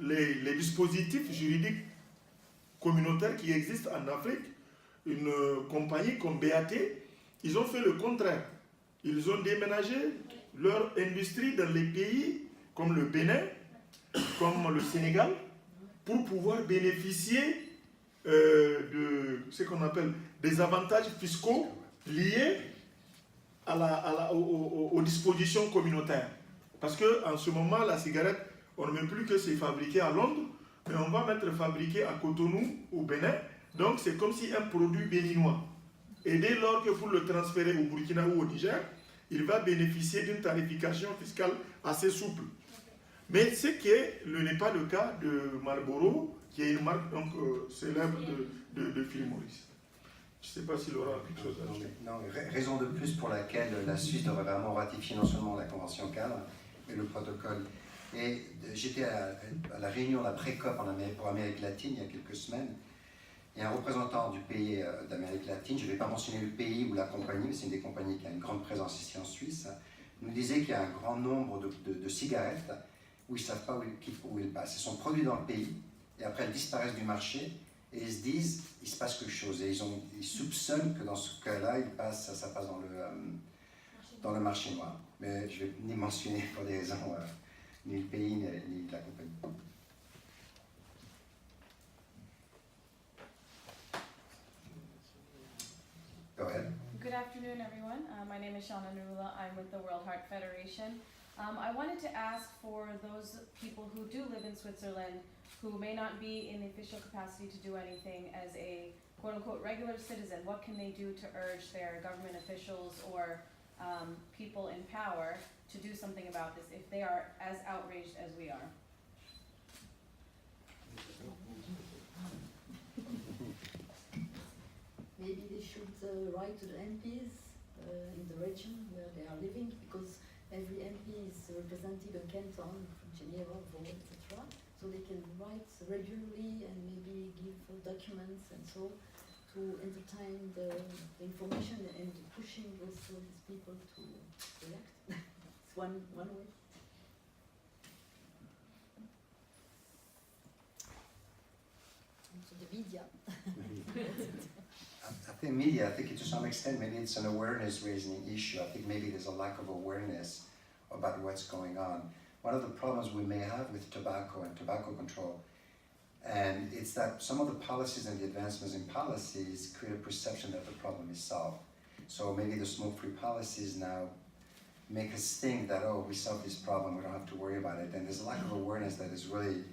les dispositifs juridiques communautaires qui existent en Afrique, une compagnie comme BAT, ils ont fait le contraire. Ils ont déménagé leur industrie dans les pays comme le Bénin, comme le Sénégal, pour pouvoir bénéficier de ce qu'on appelle des avantages fiscaux liés aux dispositions communautaires. Parce qu'en ce moment, la cigarette, on ne met plus que c'est fabriqué à Londres, mais on va mettre fabriqué à Cotonou, au Bénin. Donc c'est comme si un produit béninois. Et dès lors que pour le transférer au Burkina ou au Niger, il va bénéficier d'une tarification fiscale assez souple. Mais ce qui n'est pas le cas de Marlboro, qui est une marque donc, célèbre de Phil Morris. Je ne sais pas s'il aura quelque chose à ajouter. Non, raison de plus pour laquelle la Suisse devrait vraiment ratifier non seulement la convention cadre, mais le protocole. Et j'étais à la réunion, la pré-COP pour Amérique latine il y a quelques semaines, et un représentant du pays d'Amérique latine, je ne vais pas mentionner le pays ou la compagnie, mais c'est une des compagnies qui a une grande présence ici en Suisse, nous disait qu'il y a un grand nombre de cigarettes où ils ne savent pas où ils passent. Elles sont produites dans le pays, et après elles disparaissent du marché, et ils se disent, il se passe quelque chose. Et ils soupçonnent que dans ce cas-là, ça passe dans le marché noir. Mais je ne vais ni mentionner pour des raisons, ni le pays, ni la compagnie. Go ahead. Good afternoon, everyone. My name is Shauna Nurula. I'm with the World Heart Federation. I wanted to ask for those people who do live in Switzerland who may not be in the official capacity to do anything as a quote-unquote regular citizen, what can they do to urge their government officials or people in power to do something about this if they are as outraged as we are? Maybe they should write to the MPs in the region where they are living, because every MP is representing a canton from Geneva, Vaud, etc. So they can write regularly and maybe give documents and so to entertain the information and pushing also these people to react. It's one way. So the media. I think media, I think to some extent maybe it's an awareness raising issue. I think maybe there's a lack of awareness about what's going on. One of the problems we may have with tobacco and tobacco control, and it's that some of the policies and the advancements in policies create a perception that the problem is solved. So maybe the smoke-free policies now make us think that, oh, we solved this problem, we don't have to worry about it. And there's a lack of awareness that is really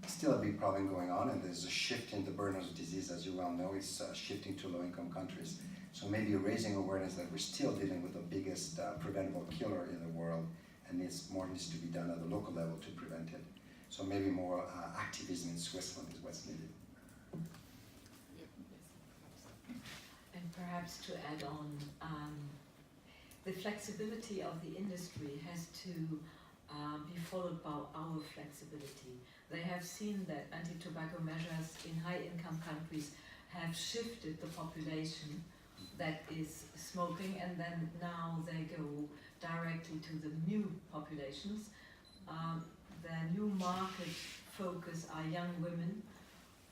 still a big problem going on, and there's a shift in the burden of disease, as you well know, it's shifting to low-income countries. So maybe raising awareness that we're still dealing with the biggest preventable killer in the world, and more needs to be done at the local level to prevent it. So maybe more activism in Switzerland is what's needed. And perhaps to add on, the flexibility of the industry has to be followed by our flexibility. They have seen that anti-tobacco measures in high-income countries have shifted the population that is smoking, and then now they go directly to the new populations. The new market focus are young women,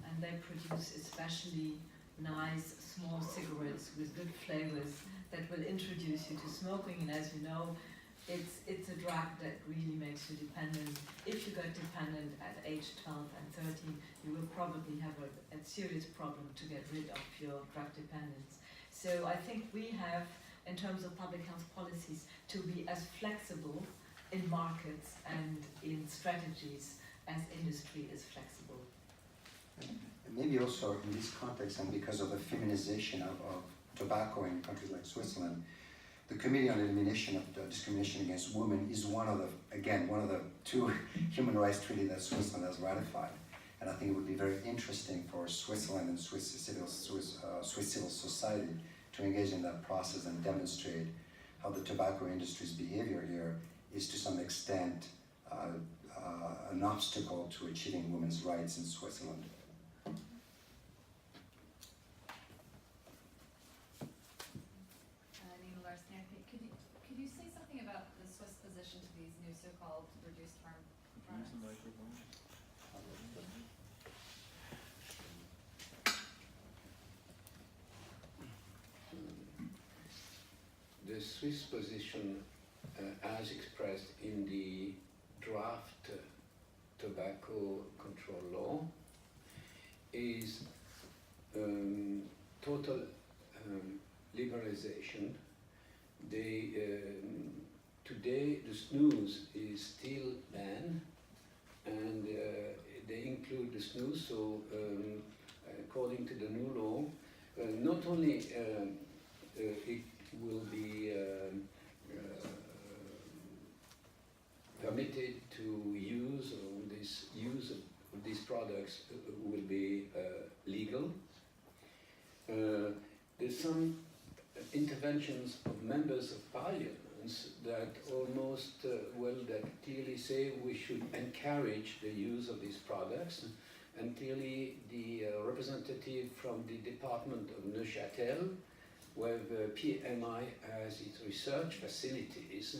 and they produce especially nice small cigarettes with good flavors that will introduce you to smoking. And as you know, it's a drug that really makes you dependent. If you got dependent at age 12 and 13, you will probably have a serious problem to get rid of your drug dependence. So I think we have in terms of public health policies to be as flexible in markets and in strategies as industry is flexible. And maybe also in this context, and because of the feminization of tobacco in countries like Switzerland, the Committee on Elimination of Discrimination Against Women is one of the two human rights treaties that Switzerland has ratified. And I think it would be very interesting for Switzerland and Swiss civil society to engage in that process and demonstrate how the tobacco industry's behavior here is to some extent an obstacle to achieving women's rights in Switzerland. Could you say something about the Swiss position to these new so-called reduced harm products? The Swiss position, as expressed in the draft tobacco control law, is total liberalization. Today the snus is still banned, and they include the snus. So, according to the new law, not only it will be permitted to use, or this use of these products will be legal. There's some interventions of members of parliaments that almost, that clearly say we should encourage the use of these products. And clearly the representative from the department of Neuchâtel, where the PMI has its research facilities,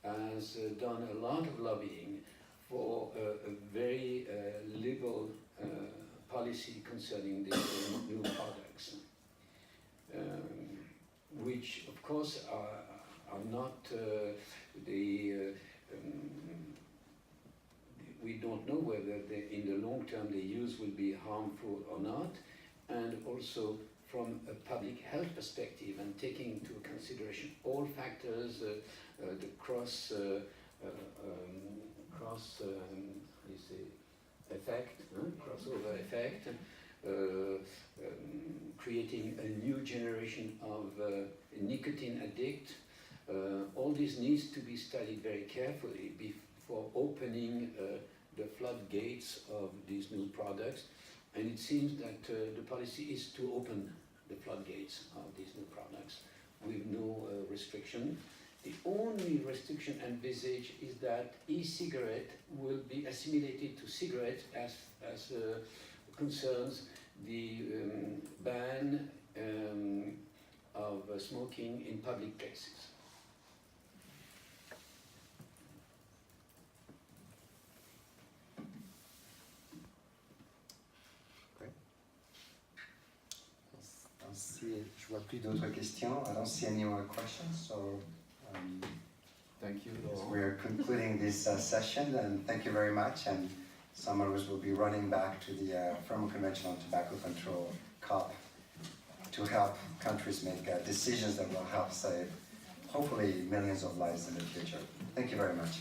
has done a lot of lobbying for a very liberal policy concerning these new products, which of course are not we don't know whether in the long term the use will be harmful or not, and also from a public health perspective and taking into consideration all factors, the crossover effect, creating a new generation of nicotine addict. All this needs to be studied very carefully before opening the floodgates of these new products. And it seems that the policy is to open the floodgates of these new products with no restriction. The only restriction envisaged is that e-cigarette will be assimilated to cigarette as concerns the ban of smoking in public places. Je vois plus d'autres questions. I don't see any more questions, so thank you. we are concluding this session, and thank you very much. And some of us will be running back to the Framework Convention on Tobacco Control, COP, to help countries make decisions that will help save, hopefully, millions of lives in the future. Thank you very much.